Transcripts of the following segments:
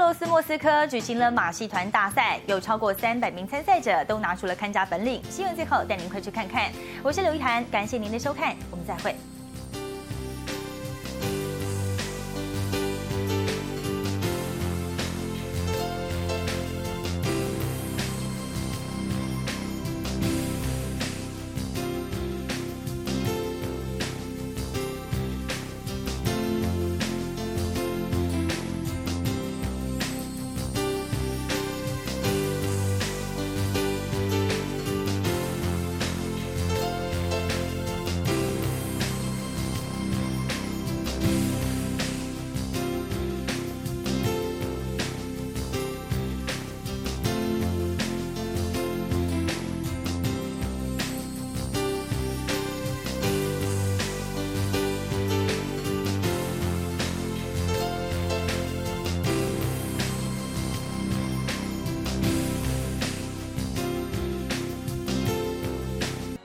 俄罗斯莫斯科举行了马戏团大赛，有超过300名参赛者都拿出了看家本领。新闻最后带您快去看看，我是刘一涵，感谢您的收看，我们再会。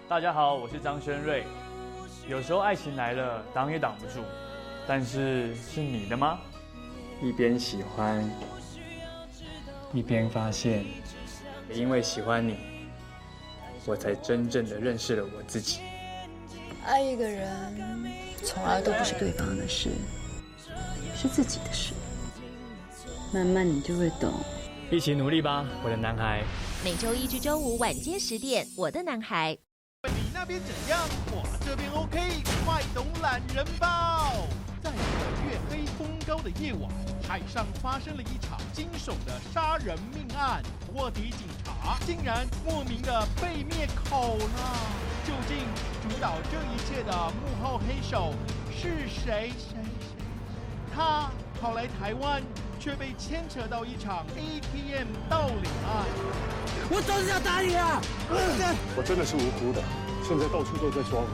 大家好，我是张轩瑞。有时候爱情来了，挡也挡不住，但是是你的吗？一边喜欢，一边发现，也因为喜欢你，我才真正的认识了我自己。爱一个人，从来都不是对方的事，是自己的事。慢慢你就会懂。一起努力吧，我的男孩。每周一至周五晚间10点，《我的男孩》。你那边怎样？我这边 OK， 快懂懒人包。在一个月黑风高的夜晚，海上发生了一场惊悚的杀人命案，卧底警察竟然莫名的被灭口了。究竟主导这一切的幕后黑手是谁？他跑来台湾，却被牵扯到一场 ATM 盗领案。我就是要打你啊！我真的是无辜的，现在到处都在抓我，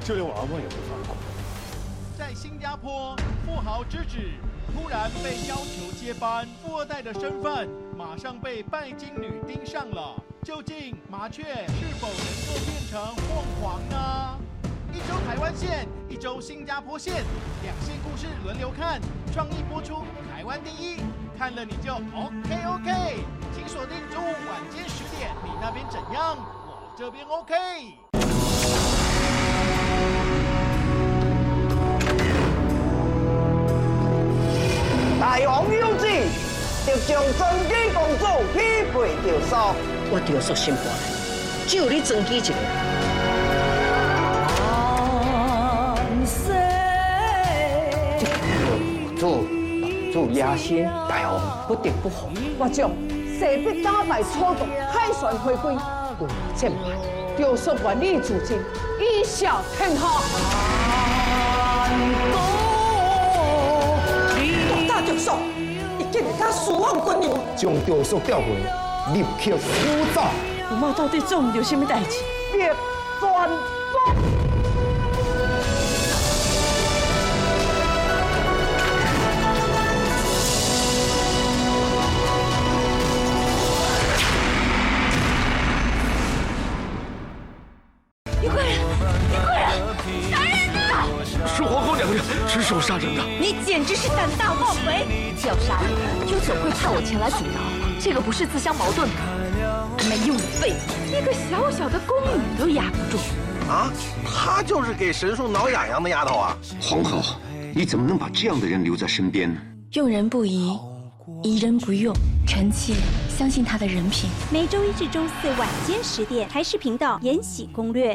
就连我阿嬷也不放过。在新加坡，富豪之子突然被要求接班，富二代的身份马上被拜金女盯上了。究竟麻雀是否能够变成凤凰呢？一周台湾线，一周新加坡线，两线故事轮流看，创意播出，台湾第一，看了你就 OK， 请锁定周五晚间10点，你那边怎样？我这边 OK。大王有旨，要将曾基公主匹配着手。我着说心肝，只有你曾基一个。主野心，大王不得不服。我将势必打败错动，凯旋回归。为战败，着说万里主政，以笑天下。大着说，你竟然敢私妄军营，将着说调回，立刻出走。我妈到底做唔着什么代志？别转转。失手杀人的，你简直是胆大妄为！要杀人，就总会派我前来阻挠，这个不是自相矛盾吗？没用的废物，一个小小的宫女都压不住。啊，她就是给神树挠痒痒的丫头啊！皇后，你怎么能把这样的人留在身边呢？用人不疑，疑人不用。臣妾相信他的人品。每周一至周四晚间10点，台视频道《延禧攻略》。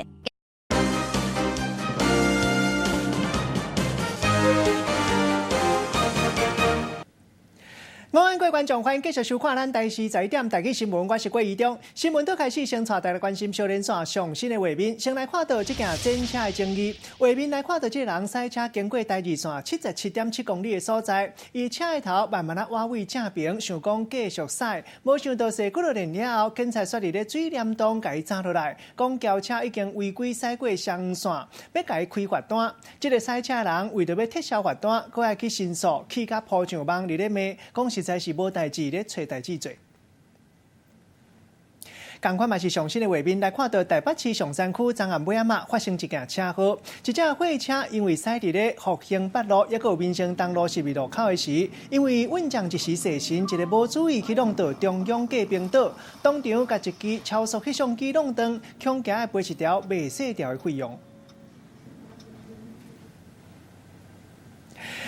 各位观众，欢迎继续收看咱台视11点台语新闻，我是郭怡中。新闻都开始，先带大家关心小连线上新的画面。先来看到这件检车的争议，画面来看到这个人驶车经过台二线77.7公里的所在，伊车的头慢慢挖位正平，想讲继续驶，没想到驶过了年了后，警察却伫咧水帘洞甲伊抓落来，讲轿车已经违规驶过双线，要甲伊开罚单。这个驶车的人为着要撤销罚单，佫爱去申诉，气甲破上网伫咧骂，讲实在是无代志咧找代志做。同款嘛是上新的画面来看到台北市上山区彰安尾仔嘛发生一件车祸，一架货车因为驶伫咧复兴北路，抑个民生东路12路口的时，因为稳将一时细心，一个无注意去弄到中央隔冰岛，当场甲一支超速气相机弄断，恐惊要赔一条未洗掉的费用。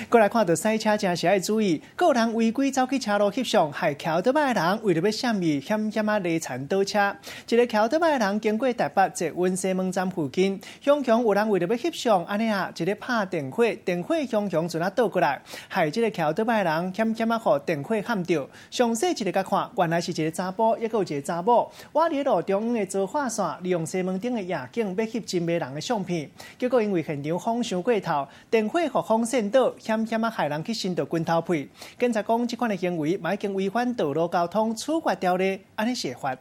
过来看到赛车真是要注意，有人违规走去车路翕相，害骑倒摆的人为了要闪避，险险勒残倒车。一个骑倒摆的人经过台北捷运西门站附近，雄雄有人为了要翕相，安尼啊，一个拍电火，电火雄雄就那倒过来，害这个骑倒摆的人险险互电火撼到。详细一个甲看，原来是一个查甫，抑有一个查某，我伫路中央的造化线，利用西门町的夜景要翕真迷人的相片，结果因为现场风伤过头，电火互风扇倒。险险害人去伸到拳头皮，检察讲这款的行为，已经违反道路交通处罚条例，安尼写法。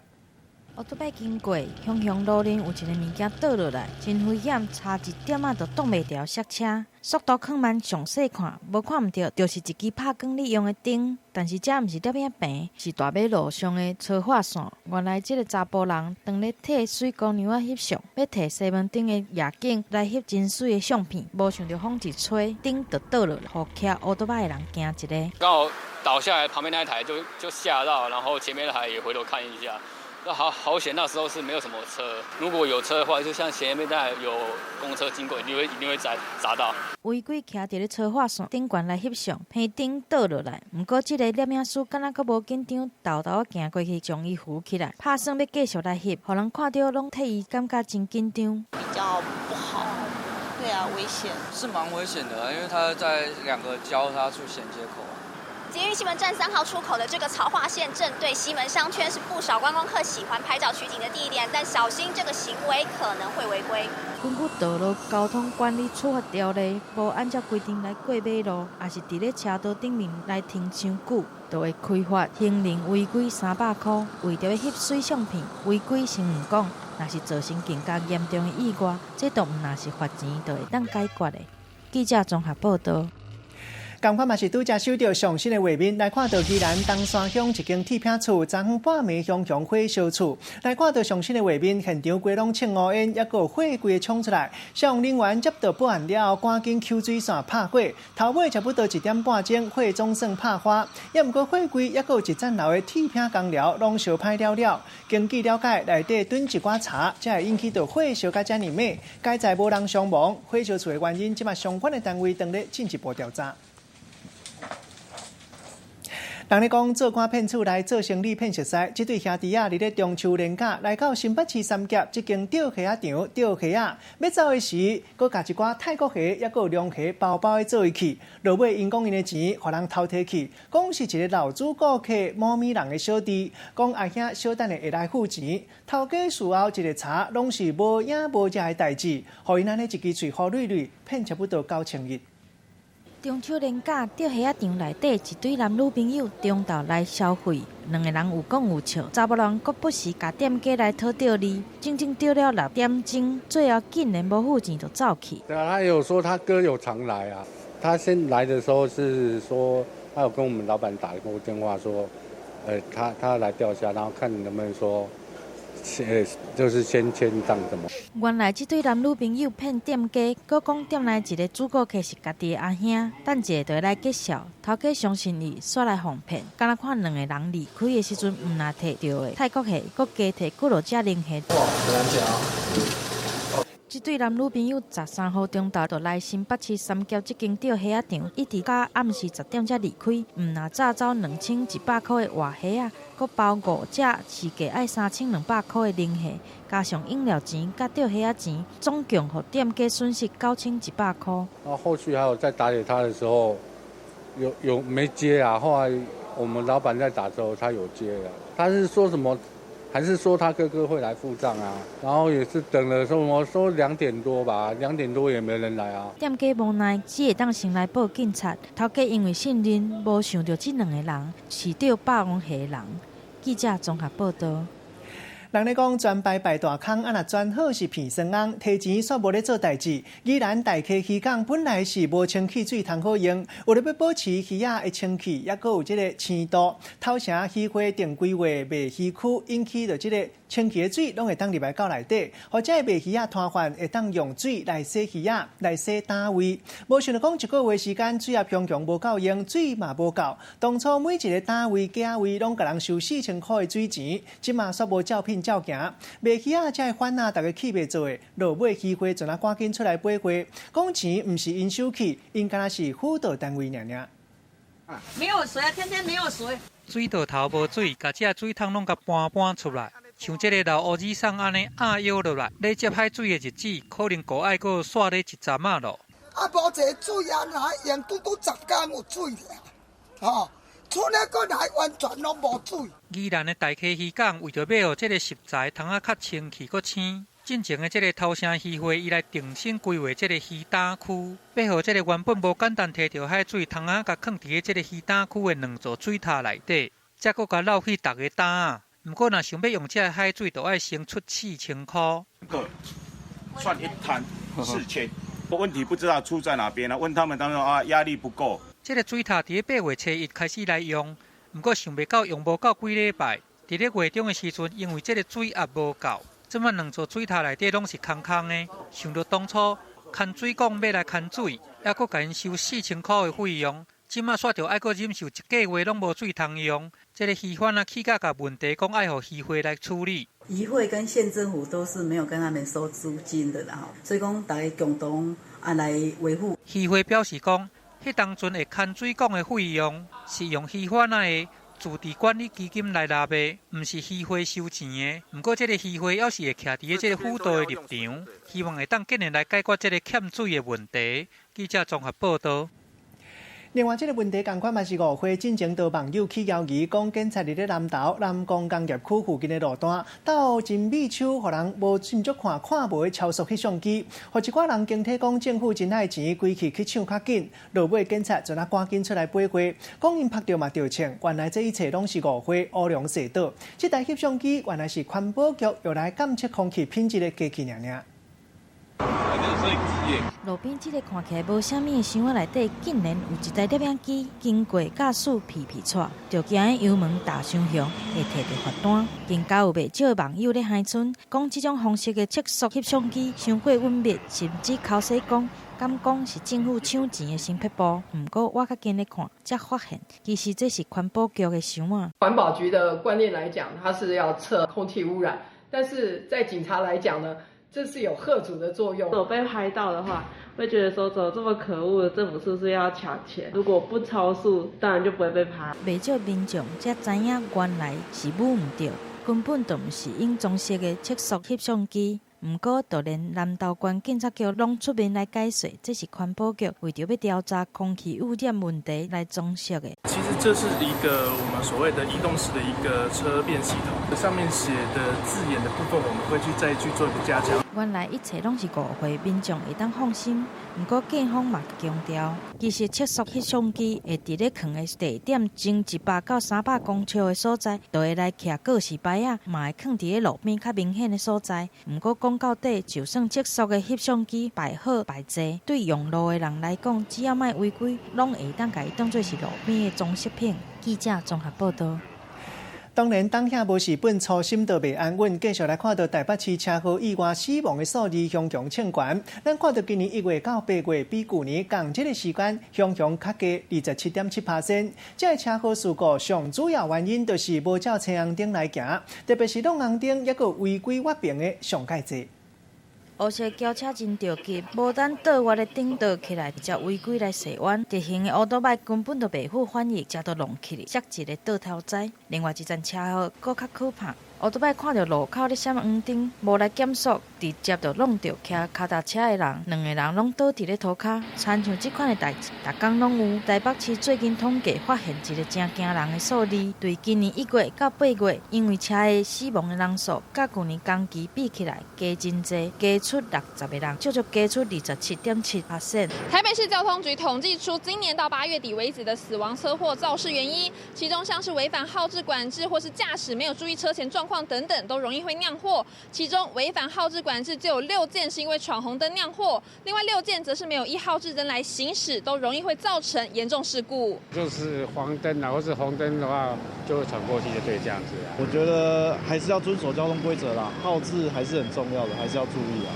乌托邦经过，雄雄路面有一个物件倒落来，真危险，差一点就挡袂掉刹车。速度放慢，详细看，无看唔到，就是一支拍光你用的灯。但是这毋是摄影棚，是大马路上的车化线。原来这个查甫人当咧替水姑娘翕相，要摕西门町的夜景来翕真水的相片，无想到风一吹，灯就倒落来，互骑乌托邦的人惊一个。刚好倒下来，旁边那一台就吓到，然后前面那台也回头看一下。那好险，那时候是没有什么车。如果有车的话，就像前面那有公车经过，一定会砸到。违规骑伫咧车化线顶悬来翕相，偏灯倒落来。不过这个摄影师敢若阁无紧张，豆豆行过去将伊扶起来，拍算要继续来翕，互人看到拢替伊感觉真紧张。比较不好，对啊，危险。是蛮危险的，因为它在2个交叉处衔接口。捷运西门站3号出口的这个槽化线正对西门商圈，是不少观光客喜欢拍照取景的地点，但小心这个行为可能会违规。根据道路交通管理处罚条例，无按照规定来过马路，也是伫咧车道顶面来停伤久，就会开罚行人违规300块。为着要翕水相片，违规先唔讲，若是造成更加严重的意外，这都唔那是罚钱就会当解决的。记者综合报道。同款嘛是拄则收到上新的画面，来看到宜兰东山乡一间铁片厝，昨昏半暝熊火烧厝。来看到上新的画面，现场规拢青乌烟，抑个火柜冲出来。消防人员接到报案了后，赶紧抽水线拍火。头尾差不多1点半钟，火总算拍花。也毋过火柜抑个有一层楼的铁片工料拢烧歹了了。经据了解，内底炖一寡茶，才会引起到火烧甲遮尔猛。该在无人伤亡，火烧厝的原因，即马相关的单位正咧进一步调查。人咧讲做官骗厝来做生意骗熟悉，这对兄弟啊，伫咧中秋连假来到新北市三甲这间钓虾仔场钓虾仔，要走的时，佮加一寡泰国虾，抑佮龙虾包包的做去，落尾因讲因的钱，互人偷摕去，讲是一个老主顾客某米人的小弟，讲阿兄小等的会来付钱，头家事后一个查，拢是无影无迹的代志，互因安尼一支嘴胡捋捋，骗差不多9000日。中秋连假，钓虾仔场内底一对男女朋友中昼来消费，两个人有讲有笑，查某人阁不时甲店家来讨钓利，整整钓了6点钟，最后竟然无付钱就走去。对啊，他有说他哥有常来啊，他先来的时候是说，他有跟我们老板打过电话说，他来钓虾，然后看能不能说。就是先签账什么？原来这对男女朋友骗店家，佮讲店内一个主顾客是家己的阿兄，等一下就来介绍。头家相信伊，煞来哄骗。敢若看两个人离开的时阵，唔拿摕到的泰国虾，佮加摕几落只零虾。这对男女朋友13号中昼就来新北市三甲这间钓虾仔场，一直到暗时10点才离开。唔拿早走2100块的活虾啊，佮包5只市价爱3200块的零虾，加上饮料钱甲钓虾仔钱，总共互店家损失9100块。然后后续还有在打给他的时候，有没接啊？后来我们老板在打的时候，他有接了。他是说什么？还是说他哥哥会来付账啊？然后也是等了说2点多吧，2点多也没人来啊。店家无奈，只会当先来报警察。头家因为信任，无想到这两个人是钓霸王虾的人。记者综合报道。人咧讲专排排大空，若专好是骗孙翁，提钱煞无咧做代志。宜兰大溪渔港本来是无清气水通好用，为了要保持鱼仔的清气，也阁有即个鲜度，头城渔会定规划卖鱼区，引起着即个清气的水拢会当入来到内底，或者卖鱼仔摊贩会当用水来洗鱼仔、来洗单位。无想到讲一个月时间，水也常常无够用，水嘛无够。当初每一个单位、价位拢甲人收4000块的水钱，即嘛煞无照片照行，卖鱼仔才会反啊，大家气袂做的，落尾渔会就赶紧出来赔货，讲钱毋是因收去，因敢若是辅导单位尔尔。没有水啊，天天没有水。水道头无水，甲这水桶拢甲搬出来，像这个老乌子桑安尼摇落来，咧接海水的日子，可能够爱阁煞咧一站啊咯。啊，无这水啊，哪用拄10天有水尔，吼。厝内阁来完全拢无水。宜兰的大溪渔港为着要让这个食材汤啊较清气阁鲜，进前的这个头城渔会伊来重新规划这个鱼胆区，要让这个原本无简单摕到海水汤啊，甲放伫这个鱼胆区的2座水塔内底，才阁甲捞去逐个胆啊。不过若想要用这个海水，就要先出4000块。算一摊4000，问题不知道出在哪边呢？问他们当中啊，压力不够。这个水塔伫8月初1开始来用，不过想袂到用无够几礼拜。伫咧月中的时阵，因为这个水压无够，即摆2座水塔内底拢是空空的。想到当初牵水管要来牵水，还阁甲因收4000块的费用，即摆煞着爱阁忍受1个月拢无水通用。这个渔贩啊，起价甲问题讲爱互渔会来处理。渔会跟县政府都是没有跟他们收租金的啦，所以讲大家共同来维护。渔会表示讲。迄当阵会牵水管的费用是用渔贩的自治管理基金来纳的，毋是渔会收钱的。不过，这个渔会要是会徛伫这个辅导的立场，希望会当尽力来解决这个欠水的问题。记者综合报道。另外，这个问题同款嘛是误会，进前多网友去邀议，讲警察伫咧南投南港工业区附近的路段，到真美手，互人无真足看无的超速翕相机，互一寡人警体讲政府真爱钱，规气去抢较紧，落尾警察就赶紧出来赔货，讲因拍到嘛着枪，原来这一切拢是误会，乌龙射倒。这台翕相机原来是环保局用来监测空气品质的机器尔。路边这个看起来无啥物的箱仔内底，竟然有一台摄影机。经过驾驶皮带，就惊油门大伤凶，会摕到罚单。更加有袂少网友咧海村，讲这种方式的测速翕相机伤过稳密，甚至口说敢讲是政府抢钱的新撇步。不过我较近咧看，才发现其实这是环保局的箱仔。环保局的观念来讲，它是要测空气污染，但是在警察来讲呢？这是有吓阻的作用。我被拍到的话，会觉得说怎么这么可恶的政府是不是要抢钱？如果不超速，当然就不会被拍。袂少民众才知影原来是母唔对，根本就唔是应装饰的测速翕相机。不过，就连南投县警察局拢出面来解释，这是环保局为着要调查空气污染问题来装饰的。其实这是一个我们所谓的移动式的一个车变系统，上面写的字眼的部分，我们会再去做一个加强。原来一切拢是误会，民众会当放心。不过警方嘛强调，其实测速翕相机会伫咧囥的地点前100到300公尺的所在，就会来徛告示牌啊，嘛会囥伫咧路面较明显的所在。不过讲到底，就算测速的翕相机摆好摆济，对用路的人来讲，只要莫违规，拢会当甲伊当作是路边的装饰品。记者综合报道。当然，当下无事本，初心都袂安稳。继续来看到台北市车祸意外死亡的数字雄雄称悬。咱看到今年1月到8月，比去年同这个时间雄雄较加27.7%。这个车祸事故上主要原因就是无照青红灯来行，特别是弄红灯，还有违规越平的上介多。乌色轿车真着急，无等倒弯的顶倒起来，才违规来驶弯。直行的乌多摆根本就袂赴反应，才都弄起哩，摔一个倒头栽。另外一阵车祸搁较可怕，乌多摆看到路口咧闪黄灯，无来减速，直接就弄到骑脚踏车的人，两个人拢倒伫咧涂骹。亲像即款的代志，逐工拢有。台北市最近统计发现一个真惊人的数字，对今年1月到8月，因为车祸死亡的人数，甲去年同期比起来加真济，加出60个人，足足加出27.7%。台北市交通局统计出今年到8月底为止的死亡车祸肇事原因，其中像是违反号志管制或是驾驶没有注意车前状况等等，都容易会酿祸。其中违反号志管制就有6件是因为闯红灯酿祸，另外6件则是没有依号志灯来行驶，都容易会造成严重事故。就是黄灯啊，或是红灯的话，就会闯过去，就对这样子啊。我觉得还是要遵守交通规则啦，号志还是很重要的，还是要注意啊。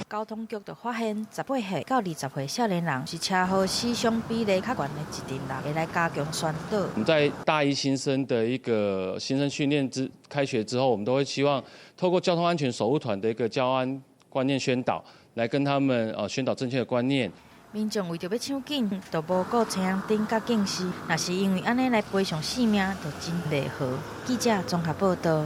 交通局就发现，18岁到20岁少年人是车祸死伤比例较悬的一群人，会来加强宣导。我们在大一新生的一个新生训练开学之后，我们都会希望透过交通安全守护团的一个交安观念宣导，来跟他们宣导正确的观念。民众为着要抢警，就无顾车辆灯甲警示，若是因为安尼来赔偿性命，就真袂好。记者综合报道。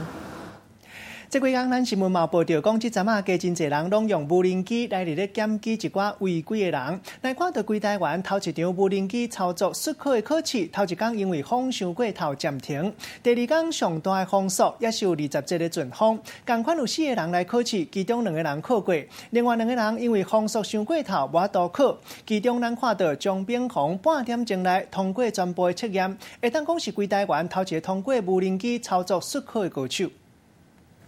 这几天，咱新闻嘛报道讲，这阵啊，加真侪人拢用无人机来咧检举一寡违规的人。来看到规台湾头一场无人机操作xuất考的考试，头一天因为风伤过头暂停，第二天上大的风速也是有27个阵风。共款有4个人来考试，其中2个人考过，另外2个人因为风速伤过头无法度考。其中咱看到张炳宏半点钟内通过全部的测验，会当讲是规台湾头一个通过无人机操作xuất考的高手。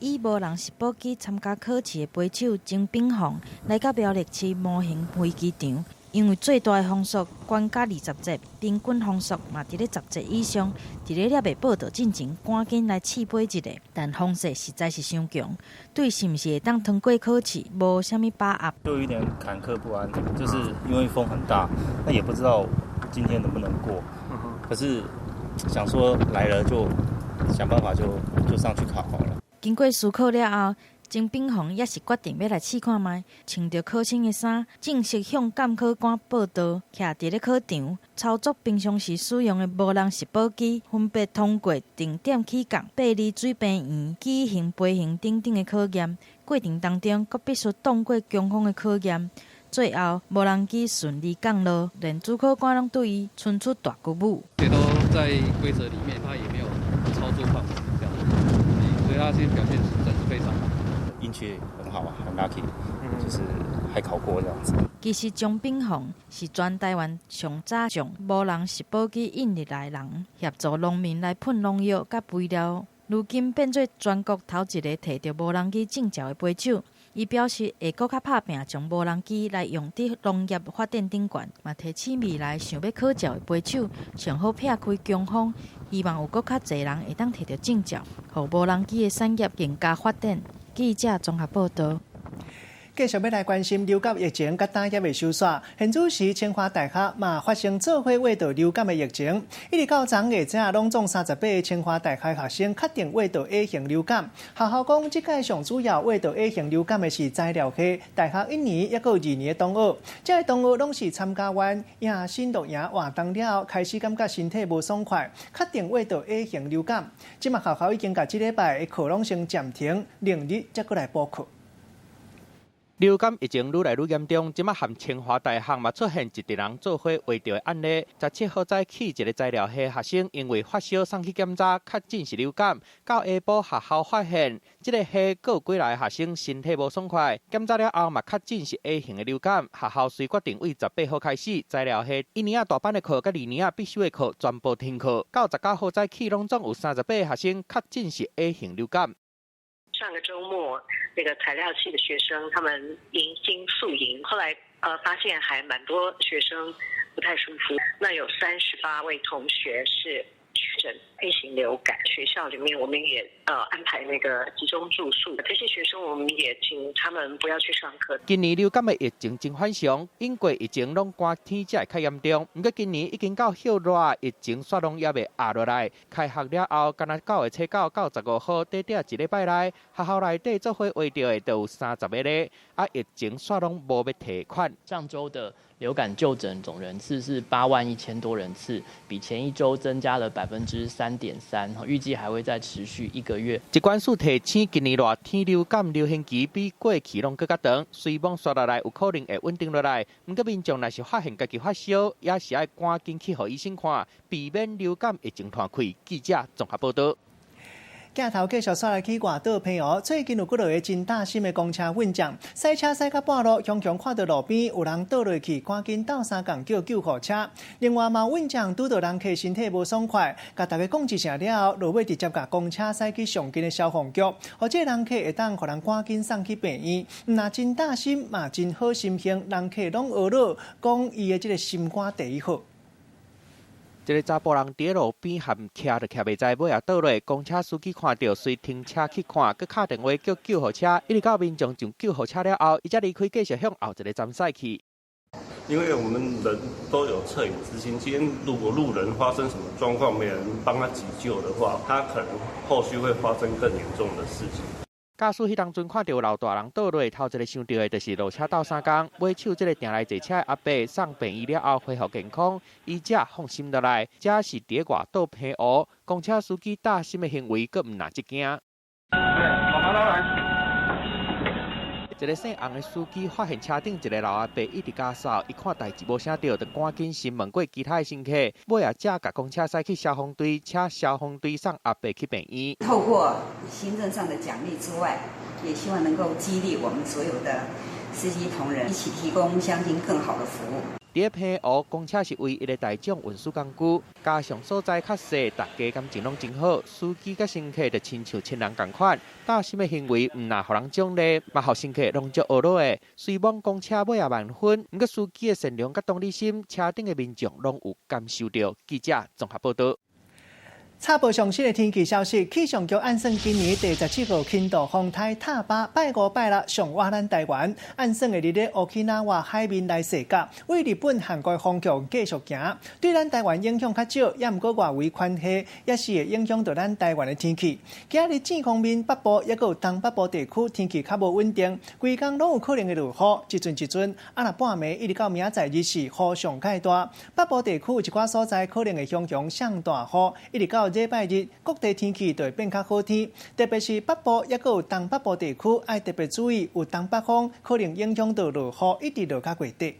以无人识宝机参加考试的飞手曾炳宏来到苗栗市模型飞机场，因为最大的风速关加20节，平均风速嘛伫咧10节以上。伫咧的报道进前，赶紧来试飞一个，但风势实在是伤强，对是毋是会当通过考试无虾米把握。就有一点坎坷不安，就是因为风很大，那也不知道今天能不能过。可是想说来了就想办法就上去考好了。经过思考了后，曾炳宏也是决定要来试看卖，穿着考生的衫，正式向监考官报到，徛伫咧考场，操作平常时使用的无人识宝机，分别通过定点起降、8里水平仪、机型、飞行等等的考验。过程当中，佫必须通过强风的考验。最后，无人机顺利降落，连主考官拢对伊伸出大鼓舞。这都在规则里面，他也没有操作范围这样，所以他今天表现真是非常好。运气很好啊，很 lucky，就是还考过这样子。其实张炳宏是全台湾上早将无人识宝机引入来人，协助农民来喷农药甲肥料。如今变做全国头一个摕到无人机证照的飞手。伊表示会搁较拍拼，将无人机来用伫农业发展顶悬，嘛提醒未来想要考照的飞手，上好撇开强风，希望有搁较侪人会当摕到证照，互无人机的产业更加发展。记者综合报道。继续要来关心流感疫情甲打击未收煞，现主时清华大学嘛发生做伙围堵流感的疫情，一直到昨下正拢总38个清华大学学生确定围堵 A 型流感。学校讲，这届上主要围堵 A 型流感的是材料系大学1年也有2年的同学，这些同学拢是参加完迎新录营活动了后，开始感觉身体无爽快，确定围堵 A 型流感。今嘛学校已经把这礼拜的课拢先暂停，2日才过来补课。流感疫情愈来愈严重，即马含清华大学嘛出现一群人做伙围着的案例。17号早起，一个材料系学生因为发烧送去检查，确诊是流感。到下晡学校发现，这个系有几来学生身体无爽快，检查了后嘛确诊是 A 型的流感。学校遂决定为18号开始，材料系1年大班的课甲2年必修的课全部停课。到19号早起，拢总有38个学生确诊是 A 型流感。上个周末，那个材料系的学生他们迎新宿营，后来发现还蛮多学生不太舒服，那有38位同学是确诊 A 型流感。学校里面我们也安排那个集中住宿，这些学生我们也请他们不要去上课。今年流感的疫情真反常，因过疫情拢寒天才会较严重，不过今年已经到休热，疫情煞拢也未压落来。开学了后，干那9月初9到15号，短短一礼拜内，学校内底做伙围着的就有30个，疫情煞拢无要提款。上周的流感就诊总人次是81000多人次，比前一周增加了3.3%，预计还会再持续1个月。疾管署提醒，今年热天流感流行期比过去拢更加长，随望刷落来有可能会稳定落来。不过民众若是发现家己发烧，也是要赶紧去予医生看，避免流感疫情传开。记者综合报道。镜头继续刷来去外岛澎湖，最近有几落个真大心的公车运将，塞车塞到半路，雄看到路边有人倒落去，赶紧倒三杠叫救护车。另外嘛，运将拄到人客身体无爽快，甲大家讲一声了后，落尾直接甲公车塞去上近的消防局，或者人客会当互人赶紧送去病院。那真大心嘛，真好心情，人客拢学乐，讲伊的这个心肝第一好。一个查甫人伫路边含徛就徛袂知，尾也倒落。公车司机看到，随停车去看，佮敲电话叫救护车，一直到民众上救护车了后，伊才离开，继续向后一个站驶去。因为我们人都有恻隐之心，今天如果路人发生什么状况，没人帮他急救的话，他可能后续会发生更严重的事情。驾驶迄当阵看到老大人倒落，头一个想到的就是落车倒三工，尾手这个定来坐车的阿伯送病院了后恢复健康，伊才放心落来。这是伫外岛澎湖，公车司机大心的行为，佫唔拿一惊。一个姓洪的司机发现车顶一个老阿伯一直加扫，伊看代志无啥着，就赶紧询问过其他的乘客，尾也才甲公车驶去消防队，请消防队送阿伯去病院。透过行政上的奖励之外，也希望能够激励我们所有的司机同仁，一起提供相近更好的服务。伫澎湖，公车是唯一的大众运输工具，加上所在较细，大家感情拢真好。司机甲乘客就亲像亲人同款，大心的行为唔拿互人奖励，嘛互乘客拢足学乐的。虽望公车尾也满分，不过司机的善良甲同理心，车顶的民众拢有感受到。记者综合报道。插播上新的天气消息，气象局按算今年第17号轻度风台塔巴拜5、拜6上瓦咱台湾，按算的日咧Okinawa海面来西角，为日本、韩国方向继续行，对咱台湾影响较少，也毋过外围关系也是会影响到咱台湾的天气。今日天方面，北部也有东北部地区天气较无稳定，规工拢有可能会落雨，一阵，若半暝一直到明仔日是雨上介大。北部地区有一寡所在可能会向上大雨，一直到礼拜日，各地天气就会变较好天，特别是北部也有东北部地区，要特别注意有东北风，可能影响到落雨，一直落到月底。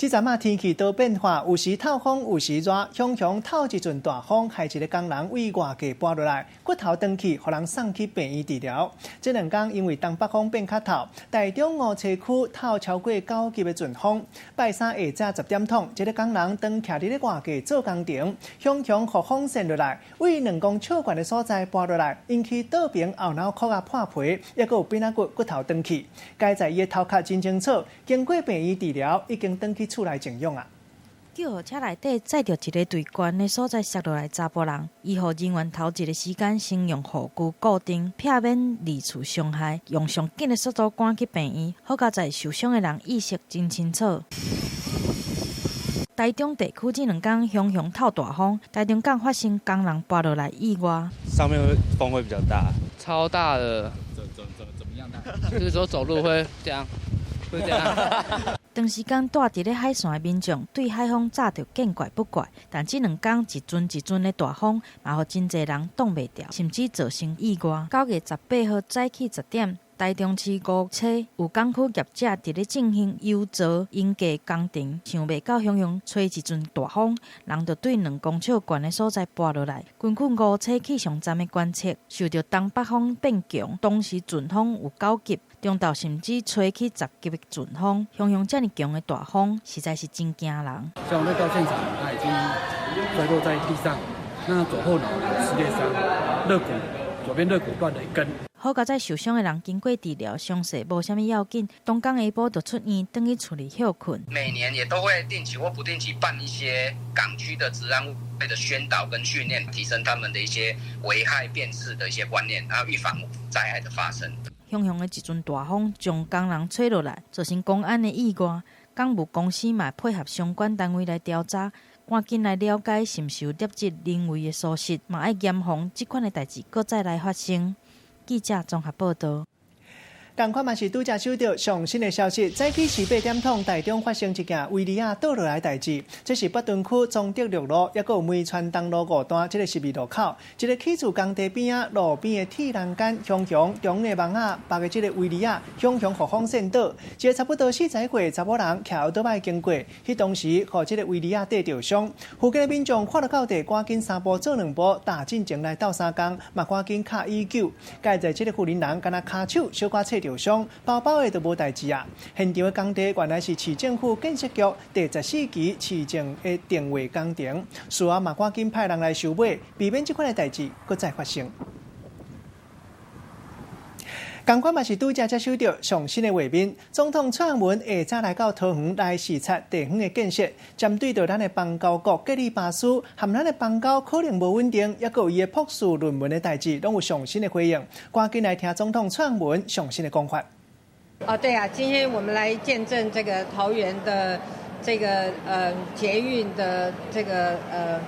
这阵天气多变化，有时透风，有时热，常透一阵大风，害一个工人为外界搬落来，骨头断去，互人送去病院治疗。这2天因为东北风变较透，台中5车区透超过9级的阵风。拜三下早10点钟，一个工人当徛伫咧外界做工程，常互风扇落来，为2公尺悬的所在搬落来，引起倒边后脑壳破皮，也有扁仔骨头断去。该在伊的头壳真清楚，经过病院治疗，已经转去厝内静养啊。救护车内底载着一个对悬的所在摔落来查甫人，医护人员头一个时间先用护具固定，避免二次伤害，用上紧的速度赶去病院。好在在受伤的人意识真清楚。台中地区这2天常透大风，台中港发生工人搬落来意外。上面风会比较大，超大的。怎么样大？就是说走路会这样。长时间住伫咧海线的民众，对海风早就见怪不怪，但这2天一阵的大风，嘛互真侪人挡袂掉，甚至造成意外。9月18号早起10点，台中市5车有港区业者伫咧进行油槽引架工程，想袂到向吹一阵大风，人就对2公尺悬的所在搬落来。根据5车气象站的观测，受到东北风变强，当时阵风有9级。中昼甚至吹起10级的阵风，向这么强的大风，实在是真惊人。像我们到现场，他已经摔落在地上，那左后脑有撕裂伤，左边肋骨断了1根。好在受伤的人经过治疗，伤势无啥物要紧，当天下晡就出院，回去厝里休困。每年也都会定期或不定期办一些港区的治安卫的宣导跟训练，提升他们的一些危害辨识的一些观念，然后预防灾害的发生。汹汹的一阵大风将工人吹落来，造成公安的意外。港务公司嘛配合相关单位来调查，赶紧来了解是毋是有劣质人为的疏失，嘛要严防这款的代志搁再来发生。记者综合报道。同款嘛是拄则收到上新的消息，早起18点钟，台中发生一件威尼亚倒落来代志。这是北屯区中德六路，也有梅川东路5段这个12路口，一个起厝工地边啊，路边的铁栏杆向中的网啊，把个这个威尼亚向互风扇倒，一个差不多40岁查某人骑奥多麦经过，迄当时互这个威尼亚跌着伤。附近的民众看到到地，赶紧3步做2步，打进前来斗3工，嘛赶紧敲119。介在这个富人人，敢若骹手小可切着伤，包包的都无代志啊。现场的工地原来是市政府建设局第14期市政的定位工程，事后嘛赶紧派人来收尾，避免这款的代志搁再发生。同款嘛是拄则接收到上新的画面，总统蔡英文下早来到桃园来视察地方的建设，针对到咱的邦交国隔离巴士和咱的邦交可能无稳定，也有伊的博士论文的代志，拢有上新的回应。赶紧来听总统蔡英文上新的讲法。对啊，今天我们来见证这个桃园的这个捷运的这个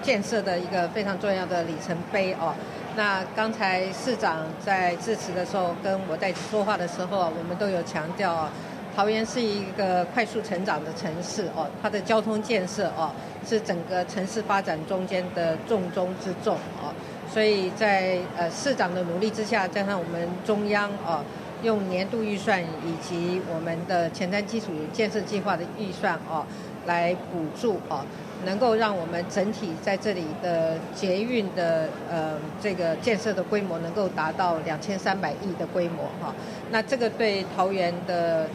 建设的一个非常重要的里程碑哦。那刚才市长在致辞的时候，跟我在说话的时候，我们都有强调桃园是一个快速成长的城市哦，它的交通建设哦是整个城市发展中间的重中之重哦。所以在市长的努力之下，加上我们中央哦。用年度预算以及我们的前瞻基础建设计划的预算哦，来补助哦，能够让我们整体在这里的捷运的这个建设的规模能够达到2300亿的规模哈。那这个对桃园的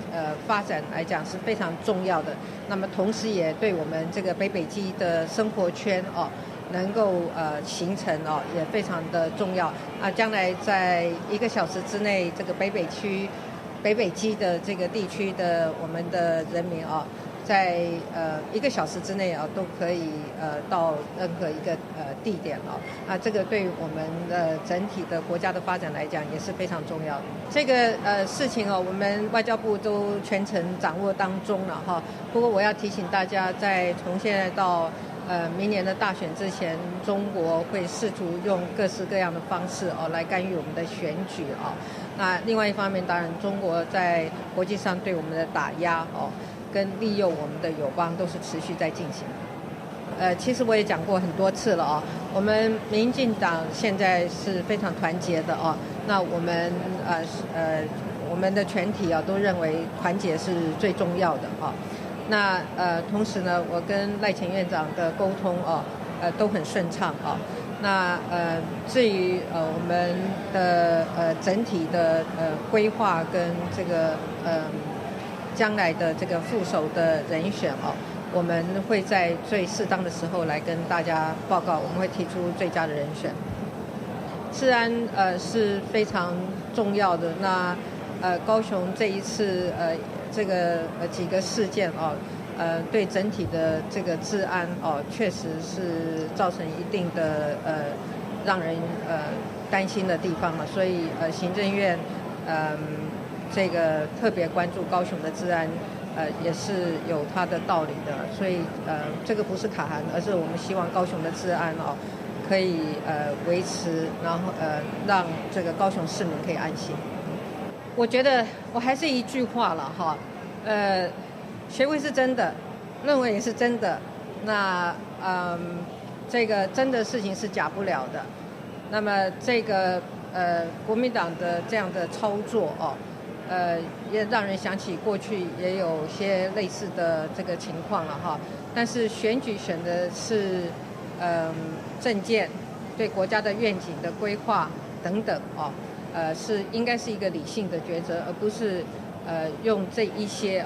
发展来讲是非常重要的。那么同时也对我们这个北北基的生活圈哦。能够形成哦，也非常的重要啊！将来在1个小时之内，这个北北基的这个地区的我们的人民哦，在1个小时之内啊，都可以到任何一个地点哦。啊，这个对我们的整体的国家的发展来讲也是非常重要的。这个事情哦，我们外交部都全程掌握当中了哈。不过我要提醒大家，从现在到明年的大选之前，中国会试图用各式各样的方式哦来干预我们的选举哦。那另外一方面，当然中国在国际上对我们的打压哦，跟利用我们的友邦都是持续在进行。其实我也讲过很多次了哦，我们民进党现在是非常团结的哦。那我们的全体啊都认为团结是最重要的哦。那同时呢，我跟赖前院长的沟通都很顺畅啊。那至于我们的整体的规划跟这个将来的这个副手的人选我们会在最适当的时候来跟大家报告，我们会提出最佳的人选。治安是非常重要的。那高雄这一次这个几个事件对整体的这个治安确实是造成一定的让人担心的地方了。所以行政院这个特别关注高雄的治安，也是有它的道理的。所以这个不是卡函，而是我们希望高雄的治安可以维持，然后让这个高雄市民可以安心。我觉得我还是一句话了哈，学位是真的，论文也是真的，那这个真的事情是假不了的。那么这个国民党的这样的操作也让人想起过去也有些类似的这个情况了哈。但是选举选的是政见，对国家的愿景的规划等等是应该是一个理性的抉择，而不是用这一些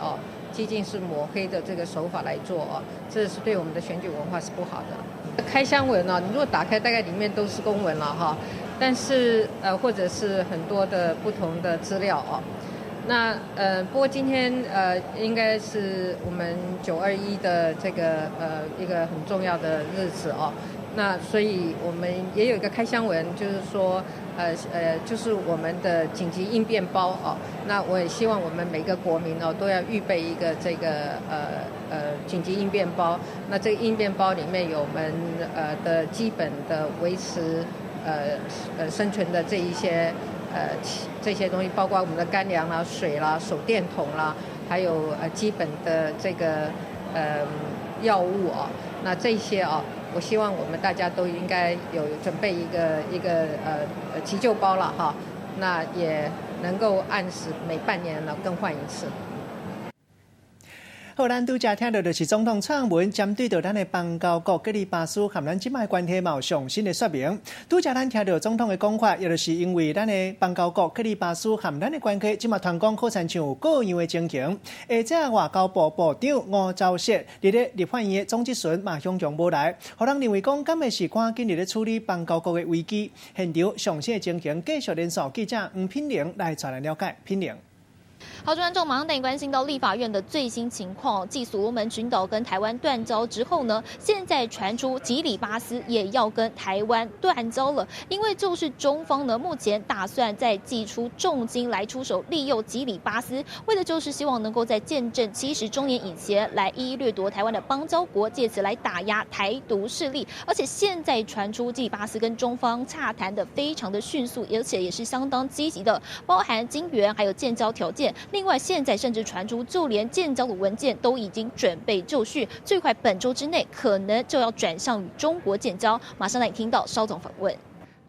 激进式抹黑的这个手法来做这是对我们的选举文化是不好的。开箱文你如果打开大概里面都是公文了哈，但是或者是很多的不同的资料那不过今天应该是我们921的这个一个很重要的日子那所以我们也有一个开箱文，就是说就是我们的紧急应变包那我也希望我们每个国民都要预备一个这个紧急应变包。那这个应变包里面有我们的基本的维持生存的这一些这些东西，包括我们的干粮啦、水啦、手电筒啦，还有基本的这个药物啊，那这些啊，我希望我们大家都应该有准备一个急救包了哈，那也能够按时每半年呢更换一次。好，咱拄则听到就是总统蔡英文针对到咱的邦交国吉里巴斯和咱即卖关系嘛有上新的说明。拄则咱听到总统的讲法，也就是因为咱的邦交国吉里巴斯和咱的关系，即卖团讲好亲像有各样的情形。而且外交部部长吴钊燮伫咧立法院的总质询嘛向强无来，互人认为讲敢会是赶紧伫咧处理邦交国的危机。现场上新的情形，继续连线记者吴品玲来带来了解。品玲。好，观众马上带你关心到立法院的最新情况。继所罗门群岛跟台湾断交之后呢，现在传出吉里巴斯也要跟台湾断交了，因为就是中方呢目前打算再祭出重金来出手利诱吉里巴斯，为的就是希望能够在建政70周年以前来一一掠夺台湾的邦交国，借此来打压台独势力。而且现在传出吉里巴斯跟中方洽谈的非常的迅速，而且也是相当积极的，包含金援还有建交条件。另外，现在甚至传出，就连建交的文件都已经准备就绪，最快本周之内可能就要转向与中国建交。马上来听到邵总访问。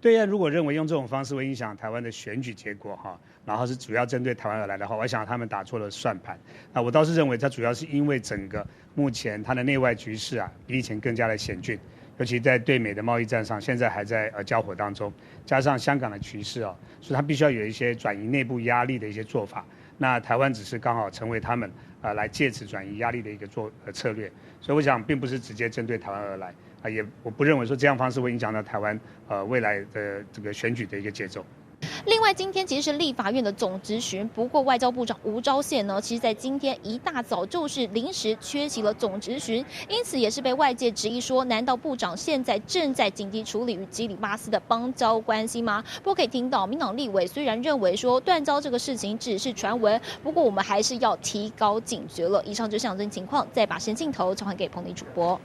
对岸如果认为用这种方式会影响台湾的选举结果哈，然后是主要针对台湾而来的话，我想他们打错了算盘。那我倒是认为，它主要是因为整个目前它的内外局势啊，比以前更加的险峻。尤其在对美的贸易战上，现在还在交火当中，加上香港的局势啊，所以它必须要有一些转移内部压力的一些做法。那台湾只是刚好成为他们来借此转移压力的一个策略，所以我想并不是直接针对台湾而来我不认为说这样方式会影响到台湾未来的这个选举的一个节奏。另外，今天其实是立法院的总质询，不过外交部长吴钊燮呢，其实在今天一大早就是临时缺席了总质询，因此也是被外界质疑说，难道部长现在正在紧急处理与吉里巴斯的邦交关系吗？不过可以听到民党立委虽然认为说断交这个事情只是传闻，不过我们还是要提高警觉了。以上就是相关情况，再把镜头交还给彭丽主播。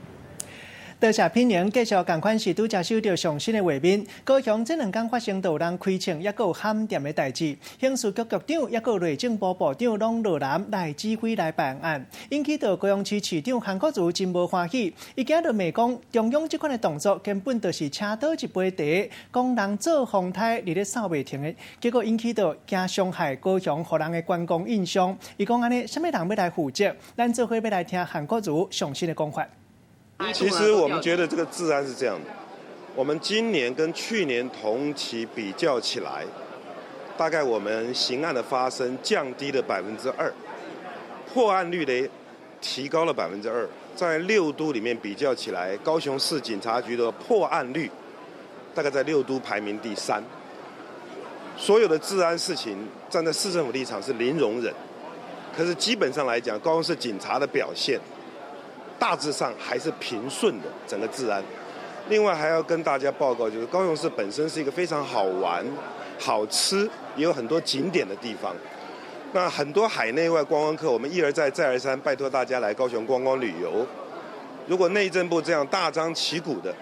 多谢品玲，继续同款是拄则收到上新的画面。高雄这2天发生到有人开枪，也有喊店的代志。刑事局局长也有内政部部长拢落南来指挥来办案，引起到高雄市市长韩国瑜真无欢喜。伊今就骂讲，中央这款的动作根本就是车倒一杯茶，讲人做风台伫咧扫袂停的，结果引起到惊伤害高雄互人的观光印象。伊讲安尼，什么人要来负责？咱做伙要来听韩国瑜上新的讲法。其实我们觉得这个治安是这样的，我们今年跟去年同期比较起来，大概我们刑案的发生降低了2%，破案率呢提高了2%。在6都里面比较起来，高雄市警察局的破案率大概在6都排名第3。所有的治安事情站在市政府立场是零容忍，可是基本上来讲，高雄市警察的表现大致上还是平顺的整个治安。另外还要跟大家报告，就是高雄市本身是一个非常好玩、好吃，也有很多景点的地方。那很多海内外观光客，我们一而再再而三拜托大家来高雄观光旅游。如果内政部这样大张旗鼓的、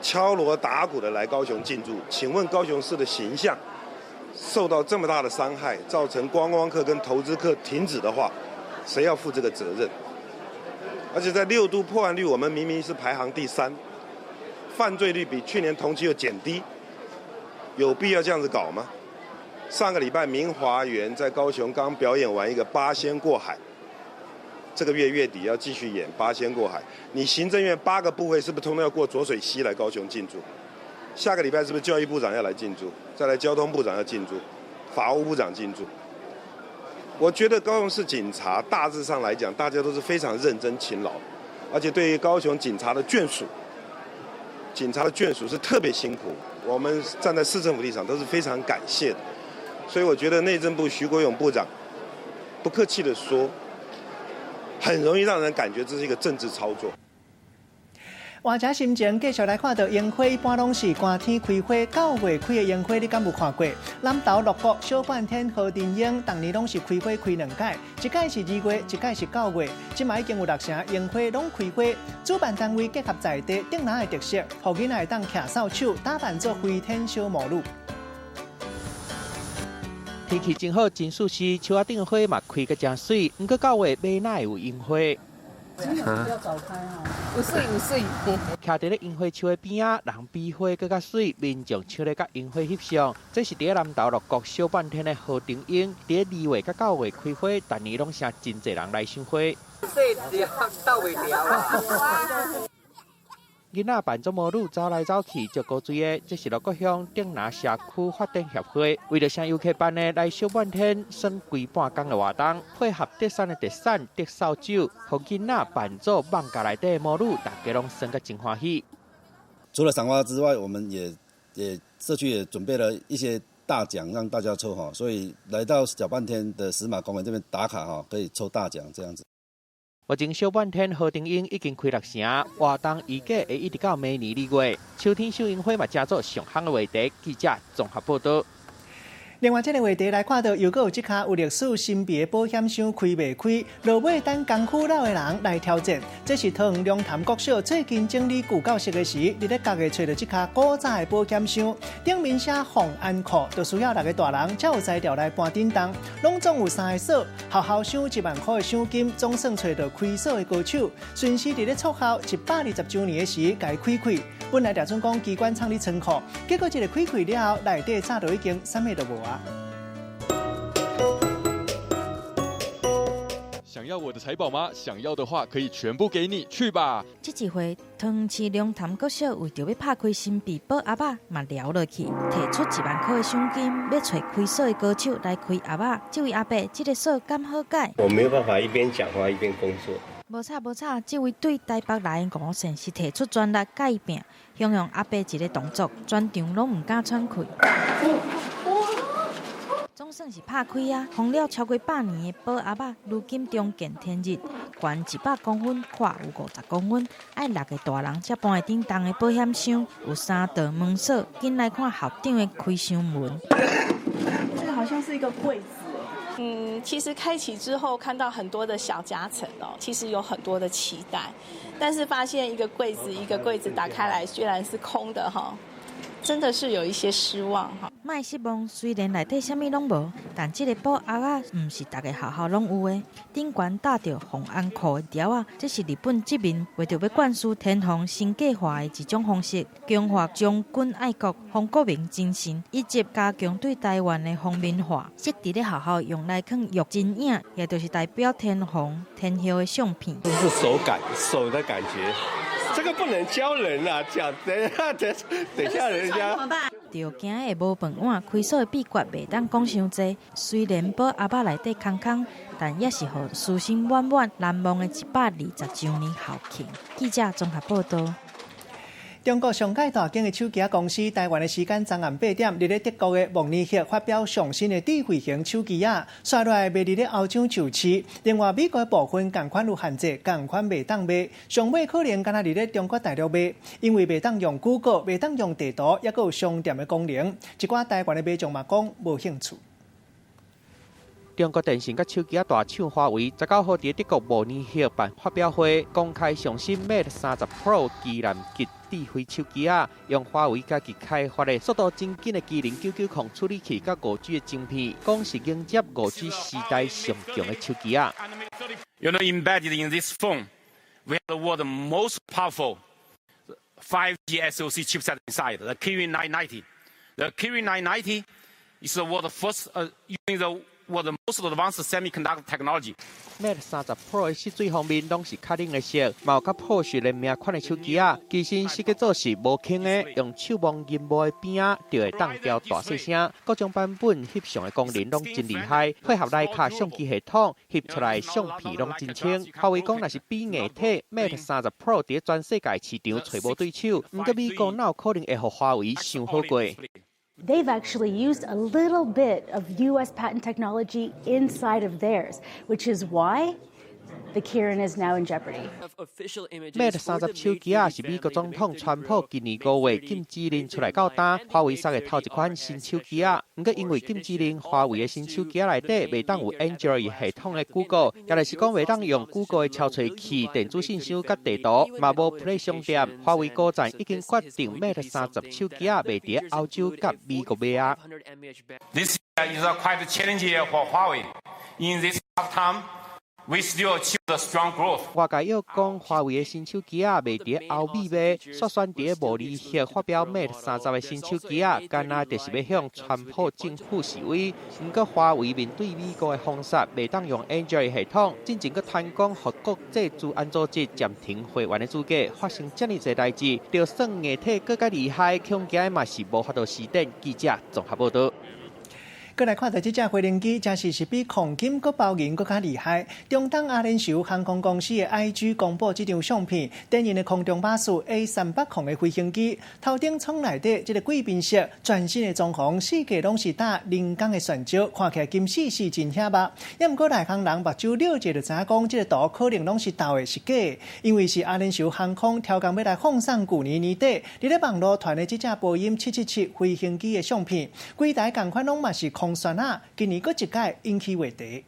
敲锣打鼓的来高雄进驻，请问高雄市的形象受到这么大的伤害，造成观光客跟投资客停止的话，谁要负这个责任？而且在6都破案率，我们明明是排行第3，犯罪率比去年同期又减低，有必要这样子搞吗？上个礼拜明华园在高雄刚表演完一个八仙过海，这个月底要继续演八仙过海。你行政院8个部会是不是通通要过浊水溪来高雄进驻？下个礼拜是不是教育部长要来进驻？再来交通部长要进驻，法务部长进驻？我觉得高雄市警察大致上来讲，大家都是非常认真勤劳，而且对于高雄警察的眷属是特别辛苦。我们站在市政府立场都是非常感谢的，所以我觉得内政部徐国勇部长不客气地说，很容易让人感觉这是一个政治操作。换者心情，继续来看到烟花，一般拢是寒天开花，9月开的烟花，你敢有看过？南投鹿谷小半天和电影，当年拢是开花开2届，一届是2月，一届是9月，即卖已经有6成烟花拢开花。主办单位结合在地顶南的特色，互囡仔会当徛扫帚，打扮做飞天小魔女。天气真好，真舒适，树仔顶花嘛开个真水，不过到月尾哪会有樱花？今年比较早开哦，有水。徛伫咧樱花树的边仔，人比花更较水，民众抢咧甲樱花翕相。这是伫咧南投乐国小半天的河顶樱，伫咧2月到9月开花，逐年拢成真侪人来赏花。到未了啊！囡仔扮作魔女走来走去，足高水的，这是乐国乡顶南社区发展协会为了向游客办的来小半天，省规半工的活动，配合特产的特产特扫帚，互囡仔扮作艋舺内底的魔女，大家拢生个真欢喜。除了赏花之外，我们也社区也准备了一些大奖让大家抽哈，所以来到小半天的石马公园这边打卡哈，可以抽大奖这样子。目前小半天河顶樱已经开6成，活动预计会一直到明年2月。秋天赏樱花嘛，加做上夯的话题。记者综合报道。另外，这个话题来看到，又有一卡有历史新币的保险箱开未开，落尾等工区老的人来挑战。这是桃园龙潭国小最近整理旧教室的时，伫咧角下找到这卡古早的保险箱，顶面写phòng安庫，就需要6个大人才有材料来搬叮当，拢总有3个锁，好好赏1万块的赏金，总算找到开锁的高手，顺势伫咧促校120周年的时，甲伊开开。本来打算讲机关仓里仓库，结果一个开开了后，内底早就已经啥物都无啊。想要我的财宝吗？想要的话，可以全部给你，去吧。这一回，桃园市龙潭国小为着要拍开新币保鸭仔，嘛聊落去，提出1万块的奖金，要找开锁的高手来开鸭仔。这位阿伯，这个锁敢好解？我没有办法一边讲话一边工作。无差，这位对台北来的5线是提出专力甲伊拼，形容阿伯一个动作，全场拢唔敢喘气。总算是拍开啊！红了超过100年的保鸭仔，如今中见天日，悬100公分，宽有50公分，爱6个大人才搬会叮当的保险箱，有3道门锁。紧来看校长的开箱门。这个好像是一个柜子。其实开启之后看到很多的小夹层哦，其实有很多的期待，但是发现一个柜子打开来居然是空的哈，真的是有一些失望哈。卖失望，虽然内底啥物拢无，但这个保鸭仔唔是大家学校拢有的。顶悬搭着phòng安庫的条啊，这是日本殖民为着要灌输天皇新计划的一种方式，强化将军爱国、防国民精神，以及加强对台湾的皇民化。设伫咧学校用来放玉金影，也就是代表天皇、天后的相片。这是手的感觉。这个不能教人啊！讲等下人家。着惊的无饭碗，开锁的秘诀袂当讲伤济。虽然保鸭仔内底空，但也是互舒心满满难忘的120周年校庆。记者综合报道。中国上界大间的手机公司，台湾的时间昨暗8点，伫咧德国的慕尼黑发表上新的智慧型手机啊，刷落来卖伫咧欧洲就市。另外，美国的部分同款有限制，同款袂当卖，上尾可能敢若伫咧中国大陆卖，因为袂当用 Google， 袂当用地图，也阁有商店的功能。一寡台湾的买众嘛讲无兴趣。中国电信甲手机大厂华为19号伫德国慕尼黑办发表会，公开上新 Mate 30 Pro 旗舰级智慧手机用华为家己开发的速度真紧的机灵990处理器甲5G 的晶片，讲是迎接5G 时代上强的手机You know, embedded in this phone, we have the world's most powerful 5G SoC chipset inside, the Kirin 990. The Kirin 990 is the world's first using the world's most advanced semiconductor technology. Mate 30 Pro 的色水方面拢是较冷的色，嘛有较朴实联名款的手机机身设计做是无轻的，用手摸银幕的边就会当调大细声。各种版本翕相的功能拢真厉害，配合徕卡相机系统，翕出来相片拢真清。华为讲若是比硬体 ，Mate 30 Pro 伫全世界市场找无对手，毋过美国哪有可能会互华为想好过？They've actually used a little bit of U.S. patent technology inside of theirs, which is why the Kirin is now in jeopardy. Mate 30手机是美国总统川普今年5月禁止令出来到单，华为送的头一款新手机不过因为禁止令，华为的新手机内底袂当有 Android 系统的 Google， 也就是讲袂当用 Google 的超取器、电子信箱甲地图，嘛无 Play 商店。华为高层已经决定 Mate 30手机卖伫欧洲甲美国卖This is quite challenging for Huawei. In this tough time, we still achieve the strong growth. 外界又讲，华为的新手机啊，未伫欧美卖，率先伫无利息发表 Mate 30的新手机啊，干那就是要向川普政府示威。不过华为面对美国的封杀，未当用 Android 系统，进前佫谈讲，互国际治安组织暂停会员的资格，发生这么侪代志，就算硬体更加厉害，恐惊嘛是无法度施展。记者综合报道。过来看到这架飞行机，真是比空金搁包银搁较厉害。中东阿联酋航空公司的 IG 公布这张相片，典型的空中巴士 A380的飞行机，头顶舱内底这个贵宾室，全新的装潢，四界拢是搭人工的旋钮，看起来金丝是真遐捌。也毋过内行人目睭了解就知影讲，这个图可能拢是盗的，是假的，因为是阿联酋航空超工要来放送去年年底，伫咧网络传的这架波音777飞行机的相片，规台同款拢嘛是空船啊，今年搁一届引起话题。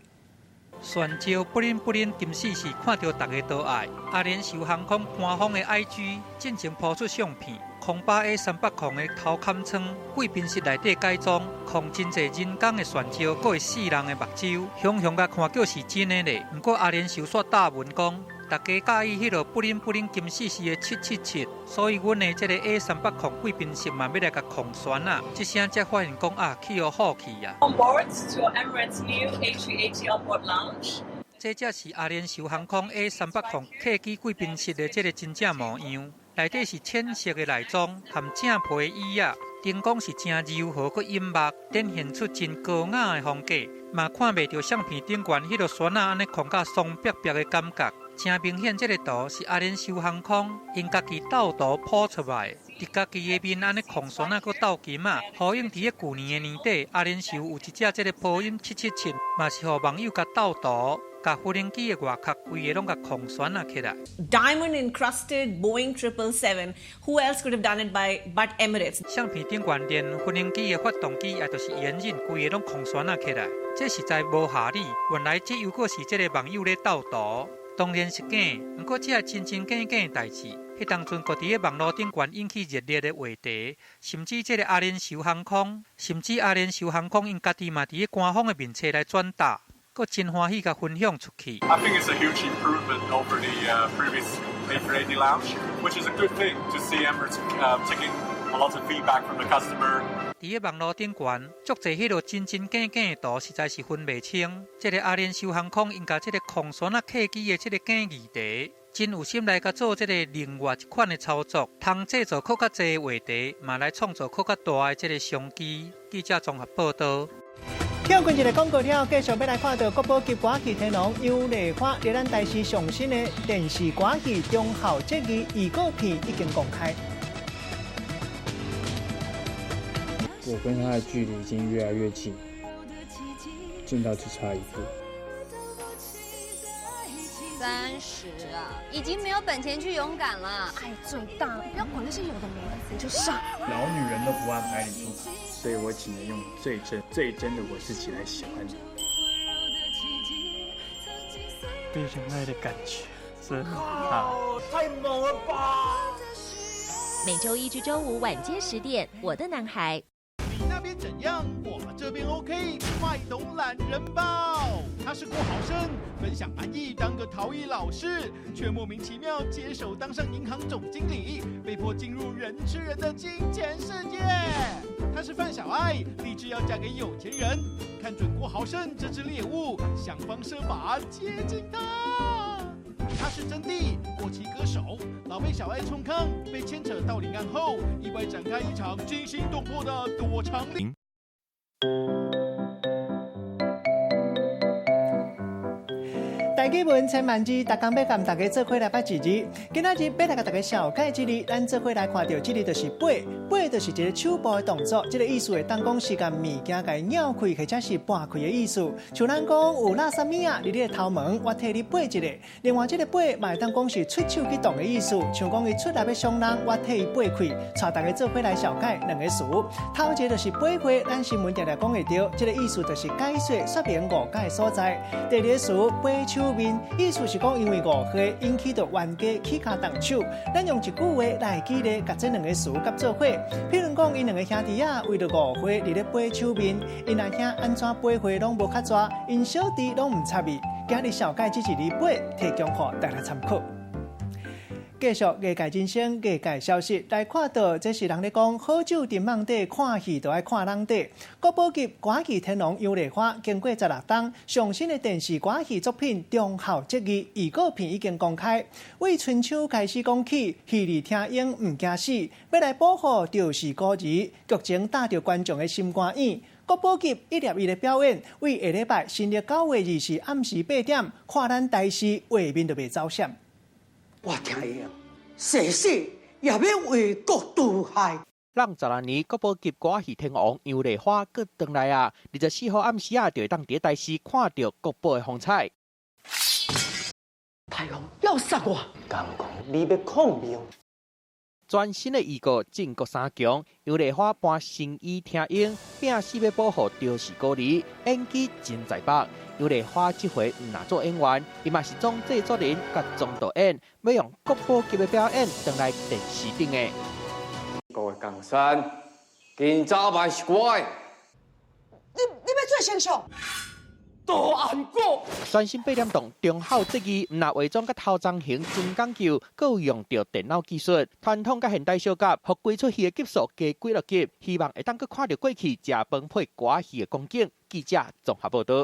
旋照不灵不灵，金丝是看到大家都爱。阿联酋航空官方的 IG 进行抛出相片，空巴 A380的头壳舱贵宾室内底改装，空真侪人工的旋照，搁有4人的目睭，雄雄甲看叫是真的咧。不过阿联酋煞答文讲，大家介意迄落不灵不灵金丝是的777，所以阮的这个 A380贵宾室嘛要来甲空旋啊，这声才发现讲啊，去互好去啊。On board to Emirates new A380 onboard lounge。这才是阿联酋航空 A380客机贵宾室的这个真正模样，内底是浅色的内装，含正皮的椅啊，灯光是真柔和佮隐密，展现出真高雅的风格，嘛看袂到相片顶悬迄落旋啊安尼空甲松瘪瘪的感觉。真明显，这个图是阿联酋航空因家己斗图铺出来，伫家己的面安尼空旋啊，佮斗金啊，呼应伫去年的年底，阿联酋有一只这个波音777，嘛是互网友甲斗图。甲飞行机的外壳规个拢甲空旋啊起来。Diamond encrusted Boeing 777. Who else could have done it but Emirates? 相片顶悬连飞行机的发动机也就是延刃，规个拢空旋啊起来，这实在无合理。原来这又个是这个网友咧斗图，当然是假。不过这真真假假的代志，迄当阵各伫个网络顶悬引起热烈的话题，甚至这个阿联酋航空因家己嘛伫个官方的面册来转达。佫真欢喜甲分享出去。I think it's a huge improvement over the previous A380 lounge, which is a good thing to see Emirates taking a lot of feedback from the customer. 伫个网络顶悬，足侪迄落真真假假的图，实在是分袂清。这个阿联酋航空因甲这个空旋啊客机的这个假议题，真有心来甲做这个另外一款的操作，通制造更较侪话题，嘛来创造更较大的这个商机。记者综合报道。跳过一个广告了，继续要来看到国宝级歌剧天王尤丽花在咱台视上新的电视歌剧《忠孝节义》预告片已经公开。我跟他的距离已经越来越近，近到只差一步。30啊，已经没有本钱去勇敢了。爱最大，不要管那些有的没的，你就上。老女人都不安排你出门，所以我只能用最真的我自己来喜欢你。被人爱的感觉真好，太猛了吧！每周1至周5晚间10点，《我的男孩》。你那边怎样？我们这边 OK。卖懂懒人包，他是郭豪生，分享安逸当个陶艺老师，却莫名其妙接手当上银行总经理，被迫进入人吃人的金钱世界。他是范小爱，立志要嫁给有钱人，看准郭豪生这只猎物，想方设法接近他。他是真谛，过气歌手，老被小爱冲康，被牵扯到领案后，意外展开一场惊心动魄的躲藏令。大家问千万字，大家要跟大家做伙来捌一字。今仔日要来甲大家小解一字，咱做伙来看到这字就是背，背就是一个手部的动作。这个意思会当讲是甲物件甲咬开或者是掰开的意思。像咱讲有垃圾物啊，伫你的头毛，我替你背一个。另外，这个背嘛会当讲是出手去动的意思。像讲伊出来要伤人，我替伊背开。带大家做伙来小解两个词。头一个就是背开，咱新闻常常讲会到，这个意思就是解说说明误解的所在。第二个词背手。面，意思是讲因为误会引起到冤家起骹动手。咱用一句话来举例，甲这两个事夹做伙。譬如讲，因两个兄弟啊，为了误会伫咧掰手面，因阿兄安怎掰花拢无较抓，因小弟拢唔插伊。今日小解这一字背，提供给大家参考。继续业界人生、业界消息来看到，这是人咧讲好酒沉网底，看戏就爱看人底。国宝级歌剧天王杨丽花经过16档上新的电视歌剧作品《忠孝节义》预告片已经公开。为春秋开始讲起，戏里听英唔惊死，要来保护就是故事，剧情打着观众的心肝眼。国宝级102的表演，为下礼拜新历9月20日暗时8点，看咱台视画面就袂走险。我听伊啊，誓死也要为国度害。让12年国宝级歌戏天王杨丽花搁回来啊！24号暗时啊，就会当伫台视看到国宝的风采。太阳要杀我，敢讲你要抗命？全新的预告靖国三强，杨丽花搬新衣听英，拼死要保护就是故事，演技真在北。杨丽花这回唔拿做演员，伊嘛是总制作人甲总导演，要用国宝级的表演登来电视顶的。各位江山，今早办是我的。你要做丞相？大安国。全新8点档忠孝节义，唔拿伪装甲头章型真讲究，佮有用到电脑技术，传统甲现代小夹，互规出戏的集数加几落集，希望会当佮看到过去食饭配歌戏的光景。记者综合报道。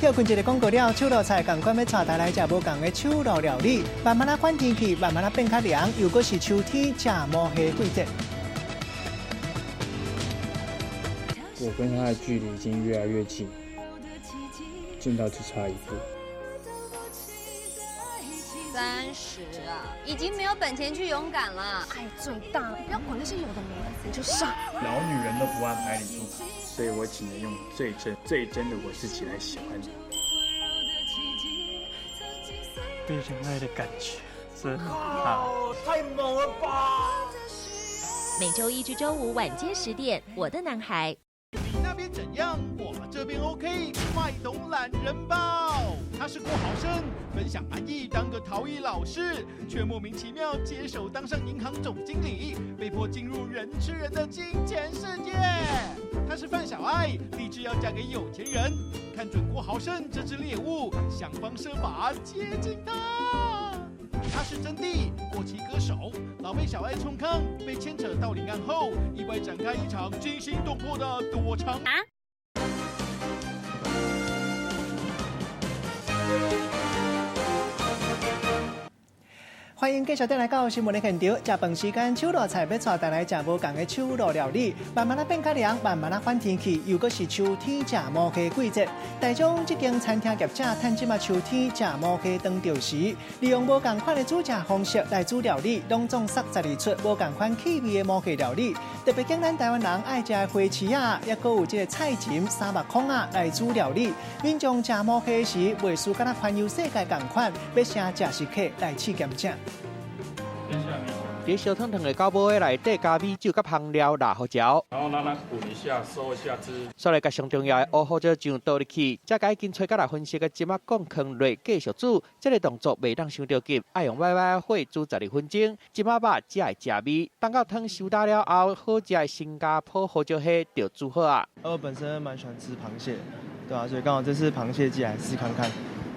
休困一个广告了，手路菜同款要带大来食无同的手路料理，慢慢反天气，慢慢变较凉，又搁是秋天食毛蟹季节。我跟他的距离已经越来越近，近到只差一步。30啊，已经没有本钱去勇敢了。爱最大，不要管那些有的没的，你就上。老女人都不按牌理出牌，所以我只能用最真的我自己来喜欢你。被人爱的感觉真好，太猛了吧！每周1至周5晚间10点，《我的男孩》。你那边怎样？我们这边 OK。卖懂懒人包，他是郭豪生，分享安逸当个陶艺老师，却莫名其妙接手当上银行总经理，被迫进入人吃人的金钱世界。他是范小爱，立志要嫁给有钱人，看准郭豪生这只猎物，想方设法接近他。他是真谛，过气歌手，老被小爱冲康，被牵扯到领案后，意外展开一场惊心动魄的躲藏。欢迎继续回来到新闻的现场。食饭时间，手路菜要带大来食无同的手路料理，慢慢变较凉，慢慢反天气，又搁是秋天食毛蟹季节。台中这间餐厅业者趁即马秋天食毛蟹当钓时，利用无同款的煮食方式来煮料理，拢总杀12出无同款气味的毛蟹料理。特别讲咱台湾人爱食的花翅啊，也搁有这个菜蟳、三目孔啊来煮料理。民众食毛蟹时，袂输敢若环游世界同款，要先食食客来试验者。在烧烫烫的高煲的内底加米酒甲香料辣好椒，然后让它滚一下，收一下汁。再来甲上重要的乌胡椒酱倒入去，再甲已经吹甲来分析的即马讲放落继续煮。这个动作袂当伤着急，爱用歪歪火煮12分钟。即马肉才会食味，等到汤收打了后，好食的新加坡胡椒蟹就煮好啊。我本身蛮喜欢吃螃蟹，对啊，所以刚好这次螃蟹季来试看看。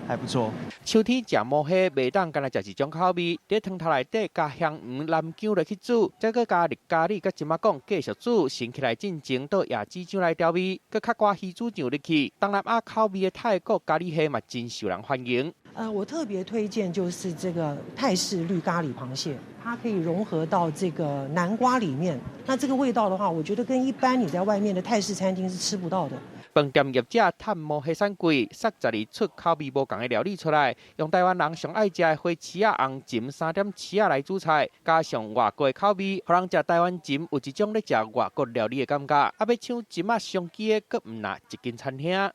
还不错。秋天食毛蟹，袂当干来食一种口味，在汤头内底加香鱼、南姜落去煮，再搁加入咖喱、甲芝麻酱继续煮，升起来进前倒椰子酱来调味，搁较挂鱼子酱入去。东南亚口味的泰国咖喱蟹嘛，真受人欢迎。我特别推荐就是这个泰式绿咖喱螃蟹，它可以融合到这个南瓜里面。那这个味道的话，我觉得跟一般你在外面的泰式餐厅是吃不到的。饭店业者探毛蟹产柜，杀12出口味无同的料理出来，用台湾人上爱食的花翅啊、红鲫、3点翅啊来煮菜，加上外国的口味，互人食台湾鲫有一种咧食外国料理的感觉。啊，要抢鲫啊上机的，阁唔拿一间餐厅。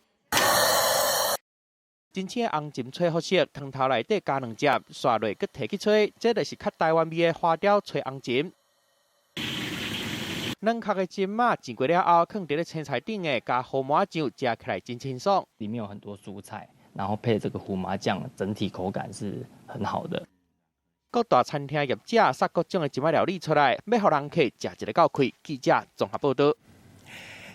真正红鲫吹好色，汤头内底加2只，刷落阁摕去吹，这就是较台湾味的花雕吹红鲫。软壳的鲫啊，煎过了后，放伫咧青菜顶的，加胡麻酱，食起来真清爽。里面有很多蔬菜，然后配这个胡麻酱，整体口感是很好的。各大餐厅业者杀各种的即摆料理出来，要互人客食一个够开。记者综合报道。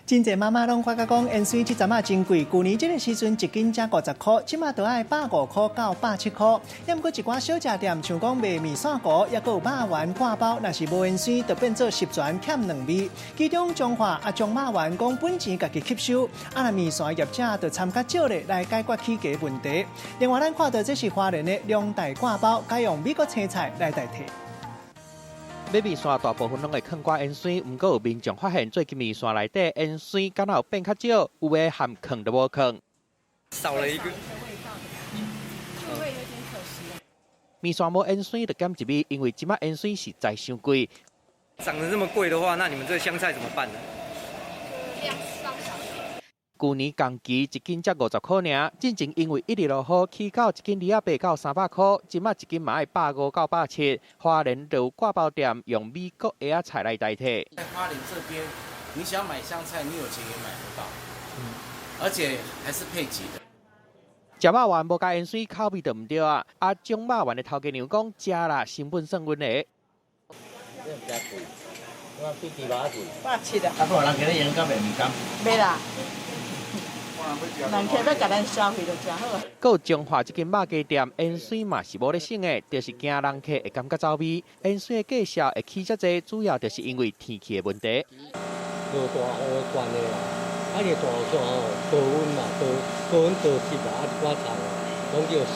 真侪妈妈拢发觉讲盐水这阵啊真贵，去年这个时阵一斤才50块，即马都要150块到170块。要毋过一寡小食店像讲卖面线糊，也有肉丸挂包，若是无盐水，就变做10全欠2味。其中中华也将肉丸讲本钱家己吸收，若面线业者就参加少咧来解决起价问题。另外，咱看到这是花莲的两大挂包，改用美国青菜来代替。买面线大部分拢会放挂盐水，不过有民众发现最近面线内底盐水敢若有变较少，有诶含放都无放。少了一个。面线无盐水就减一味，因为即马盐水实在伤贵。涨得这么贵的话，那你们这个香菜怎么办呢？去年同期一斤才50块尔，进前因为一日落雨，起到一斤280到300块，即马一斤嘛要150到170。花莲就有挂包店用美国椰菜来代替。在花莲这边，你想买香菜，你有钱也买不到，而且还是配给的。食肉丸无加盐水，口味就唔对啊！啊，种肉丸的头家娘讲，食啦成本算稳的。这比较贵，我比猪肉贵。170啊！啊，不，人给你盐敢袂唔甘？袂啦。人客要甲咱消费就真好。还有中华这间肉鸡店，盐水嘛是无咧省的，就是惊人客会感觉走味。盐水的价销会起遮济，主要就是因为天气的问题。落大雨的关的啦，啊，你大雨吼，高温嘛，高温高湿啦，啊，一寡菜拢叫死。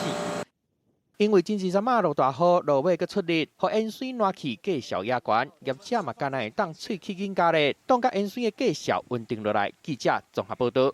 因为前2日落大雨，落尾阁出日，互盐水暖气价销也悬，业者嘛干会当喙起紧加咧，当甲盐水的价销稳定落来。记者综合报道。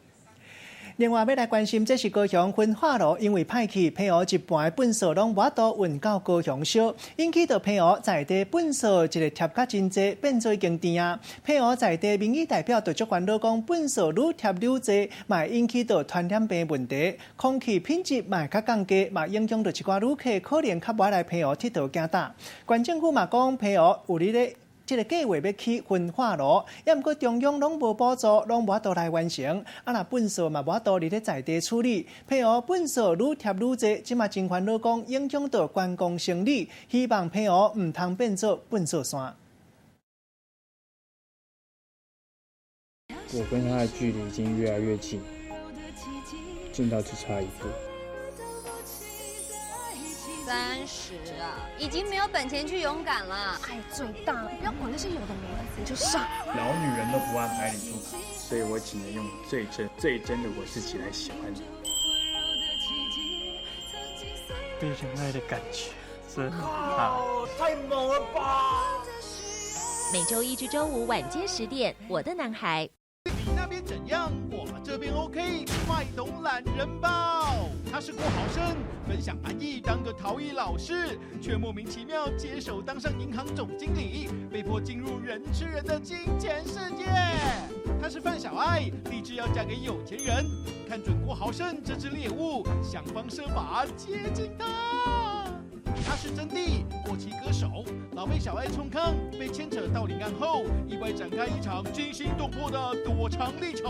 另外，要来关心，这是高雄焚化炉因为歹气，配合一半的粪扫拢无法度运到高雄烧，引起到配合在地粪扫一个贴甲真济，变做已经甜啊。配合在地民意代表就足烦恼讲，粪扫愈贴愈济，嘛引起到传染病问题，空气品质嘛较降低，嘛影响到一寡旅客可能较无来配合佚佗行大。县政府嘛讲配合有哩咧。这个计划要起焚化炉，也毋过中央拢无补助，拢无法度来完成。啊，若粪扫嘛无法度伫咧在地处理，配合粪扫愈贴愈济，即嘛真烦恼讲影响到观光生理，希望配合毋通变做粪扫山。我跟他的距离已经越来越近，近到只差一步。30啊，已经没有本钱去勇敢了。爱最大，不要管那些有的没的，你就上。老女人都不按牌理出牌，所以我只能用最真的我自己来喜欢你。被人爱的感觉真好，太猛了吧！每周一至周五晚间10点，《我的男孩》。你那边怎样？我们这边 OK。麦董懒人包，他是郭好生，分享安逸当个陶艺老师，却莫名其妙接手当上银行总经理，被迫进入人吃人的金钱世界。他是范小爱，立志要嫁给有钱人，看准郭豪胜这只猎物，想方设法接近他。他是真谛，过气歌手，老被小爱冲康，被牵扯到领案后，意外展开一场惊心动魄的躲藏历程。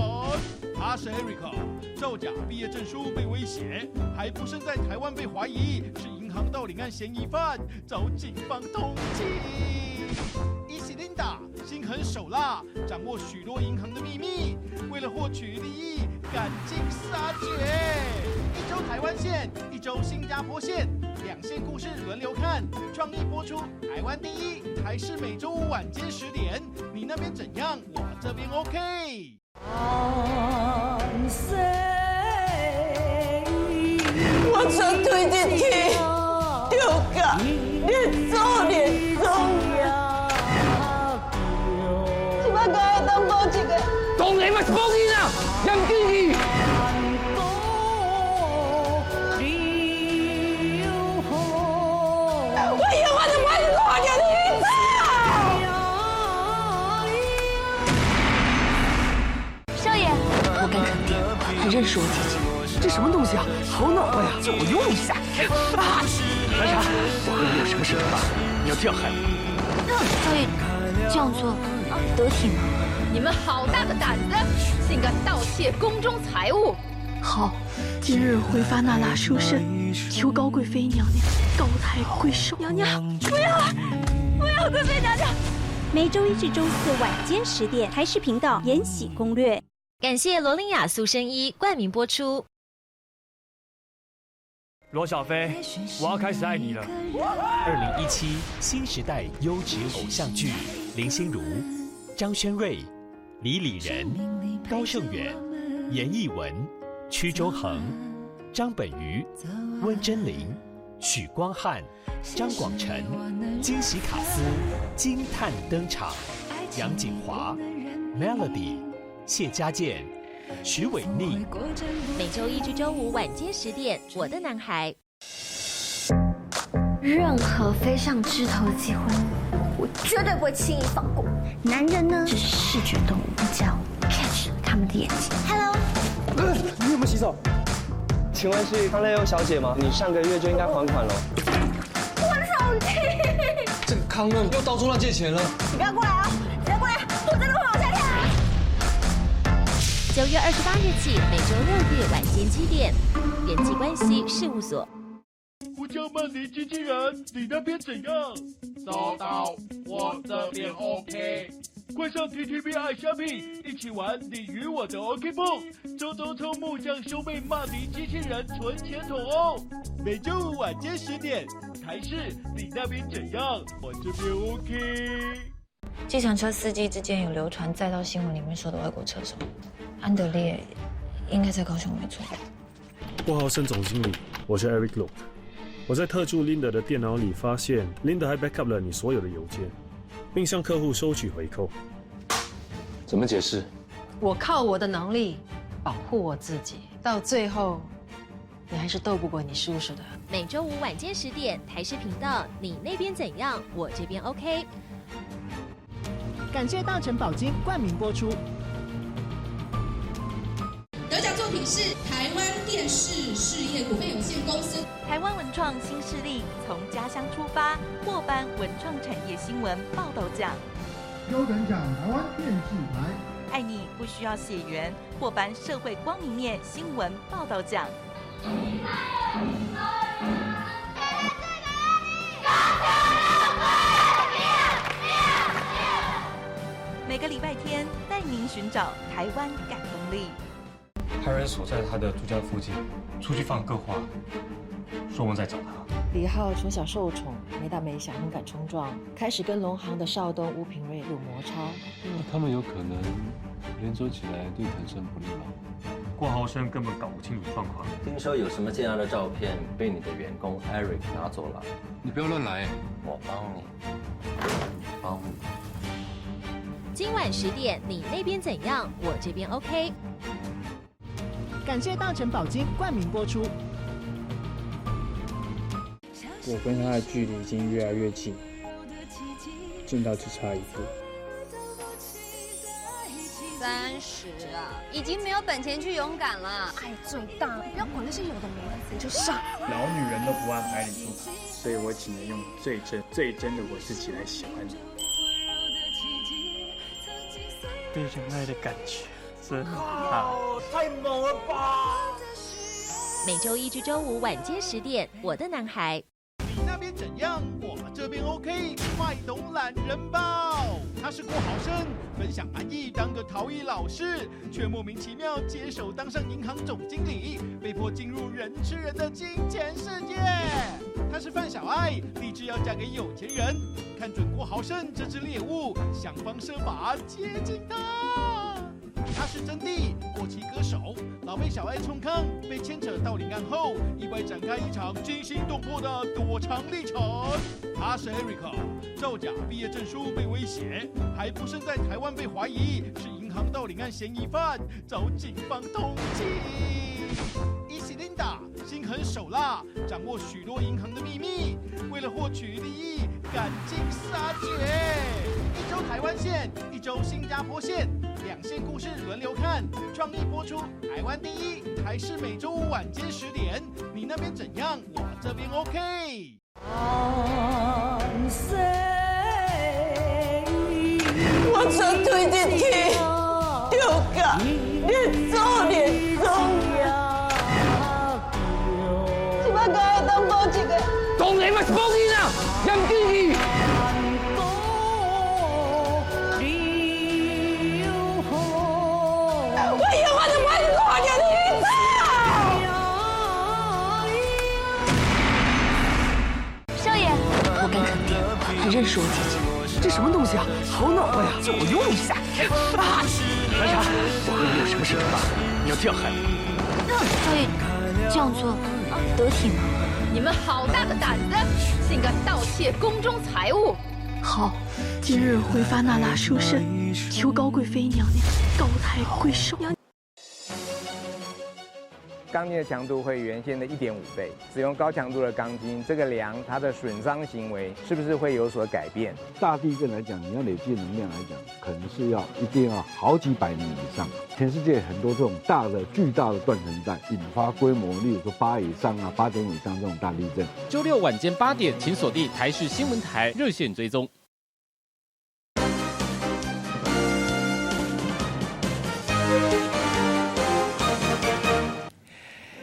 他是 Erica， 造假毕业证书被威胁，还不慎在台湾被怀疑是银行盗领案嫌疑犯，遭警方通缉。伊西琳达心狠手辣，掌握许多银行的秘密，为了获取利益，赶尽杀绝。一周台湾线，一周新加坡线，2线故事轮流看，创意播出，台湾第一，台视每周五晚间10点。你那边怎样？我这边 OK。我绝对的天，丢个连走连走呀！怎么搞当报这个？当然嘛是报应啊，杨经理。我有我的门路，你的少爷，我敢肯定，他认识我姐姐。这什么东西啊？好暖和呀！借我用一下。啊！蓝茶，我和你有什么事没办？你要这样害我？少爷，这样做得体吗？你们好大的胆子，竟敢盗窃宫中财物！好，今日回发那拉书生，求高贵妃娘娘高抬贵手。娘娘，不要，不要，贵妃娘娘！每周一至周四晚间10点，台视频道《延禧攻略》。感谢罗琳雅塑身衣冠名播出。罗小飞，我要开始爱你了。2017新时代优质偶像剧，林心如、张轩睿、李李仁、高胜远、严艺文、屈周恒、张本鱼、温真菱、许光汉、张广成、惊喜卡司惊叹登场，杨谨华、Melody、谢家健、徐伟宁。每周一至周五晚间10点，《我的男孩》。任何飞上枝头的机会，我绝对不会轻易放过。男人呢，只是视觉动物，你只要 catch 他们的眼睛。Hello， 你有没有洗手？请问是康乐优小姐吗？你上个月就应该还款了。我手机。这个康乐又到处乱借钱了。你不要过来啊！不要过来，我真的会往下跳。9月28日起，每周6日晚间7点，人际关系事务所。呼叫曼尼机器人，你那边怎样？收到，我这边 OK。快上 TTV 爱虾米，一起玩你与我的 OK 蹦，周周抽木匠兄妹曼尼机器人存钱筒哦。每周五晚间10点，台视你那边怎样？我这边 OK。计程车司机之间有流传载到新闻里面说的外国车手，安德烈应该在高雄没错。郭豪生总经理，我是 Eric Look。我在特助 Linda 的电脑里发现 ，Linda 还 backup 了你所有的邮件，并向客户收取回扣。怎么解释？我靠我的能力保护我自己，到最后，你还是斗不过你叔叔的。每周五晚间10点，台视频道，你那边怎样？我这边 OK。感谢大成宝金冠名播出。得奖作品是台湾电视事业股份有限公司。台湾文创新势力，从家乡出发，获颁文创产业新闻报道奖。优等奖台湾电视台。爱你不需要血缘，获颁社会光明面新闻报道奖。每个礼拜天带您寻找台湾感动力。派人守在他的住家附近，出去放个话，说我们在找他。李浩从小受宠，没大没小，很敢冲撞，开始跟龙行的少东吴品瑞有摩擦。那他们有可能联手起来对腾升不利吗？郭豪生根本搞不清楚状况。听说有什么建案的照片被你的员工 Eric 拿走了。你不要乱来，我帮你，帮你。今晚10点，你那边怎样？我这边 OK。感谢大成宝金冠名播出。我跟他的距离已经越来越近，近到只差一步。30啊，已经没有本钱去勇敢了。爱最大，不要管那些有的没的，你就上。老女人都不按牌理出牌，所以我只能用最真的我自己来喜欢你。被人爱的感觉真好，太猛了吧！每周一至周五晚间10点，《我的男孩》。你那边怎样？我这边 OK。卖懂懒人包，他是郭豪生，分享安逸当个陶艺老师，却莫名其妙接手当上银行总经理，被迫进入人吃人的金钱世界。他是范小爱，立志要嫁给有钱人，看准郭豪生这只猎物，想方设法接近他。他是真谛，过气歌手，老被小爱冲康，被牵扯到领案后，意外展开一场惊心动魄的躲藏历程。他是 Eric， 造假毕业证书被威胁，还不慎在台湾被怀疑是银行盗领案嫌疑犯，遭警方通缉。伊西琳达心狠手辣，掌握许多银行的秘密，为了获取利益，赶尽杀绝。一周台湾线，一周新加坡线，2线故事轮流看，创意播出，台湾第一，台视每周五晚间10点，你那边怎样？我这边 OK。我绝对的去，丢个，连走连走。讲你嘛是讲你啦，严记去。我以后就不会看见你了。少爷，我敢肯定，他认识我姐姐。这什么东西啊？好暖和呀！借我用一下。啊！蓝茶，我和你有什么事情办？你要这样害我？少爷，这样做得体吗？你们好大的胆子，竟敢盗窃宫中财物！好，今日回发那拉书生，求高贵妃娘娘高抬贵手。钢筋的强度会原先的1.5倍，使用高强度的钢筋，这个梁它的损伤行为是不是会有所改变？大地震来讲，你要累积能量来讲，可能是一定要好几百年以上。全世界很多这种巨大的断层带，引发规模，例如说8以上啊、8点以上这种大地震。周六晚间8点，请锁定台视新闻台热线追踪。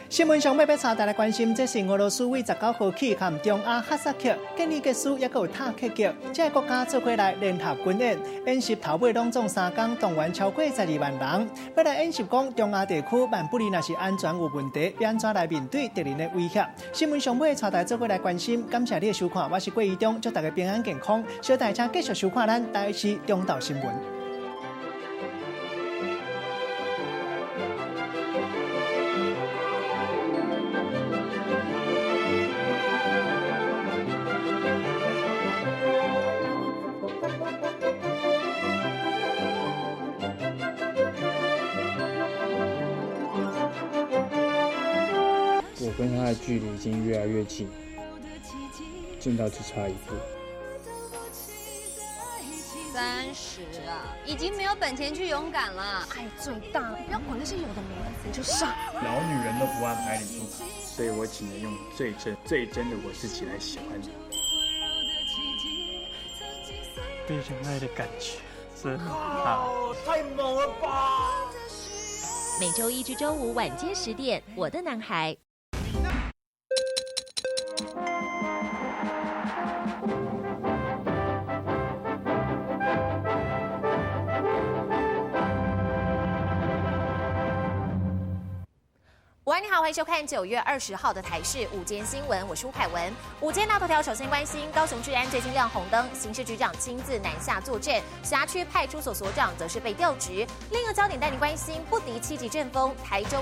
新闻上要查大家关心，这是俄罗斯为19号起和中亚哈萨克、建立结束，也有塔克吉这个国家做回来联合军演，演习头尾拢总3天，动员超过12万人。要来演习讲中亚地区万不利若是安全有问题，要安怎来面对敌人的威胁？新闻上要查大家做回来关心，感谢你的收看，我是郭义忠，祝大家平安健康。小大家继续收看咱台视中道新闻。我跟他的距离已经越来越近，近到只差一步。30啊，已经没有本钱去勇敢了。爱最大了，不要管那些有的没的，你就上。老女人都不安排你出场，所以我只能用最真的我自己来喜欢你。被人爱的感觉真好，太猛了吧！每周1至周5晚间10点，《我的男孩》。喂，你好，欢迎收看9月20号的台视午间新闻，我是吴凯文。午间大头条首先关心高雄治安最近亮红灯，刑事局长亲自南下坐镇，辖区派出所所长则是被调职。另一个焦点带你关心不敌7级阵风，台中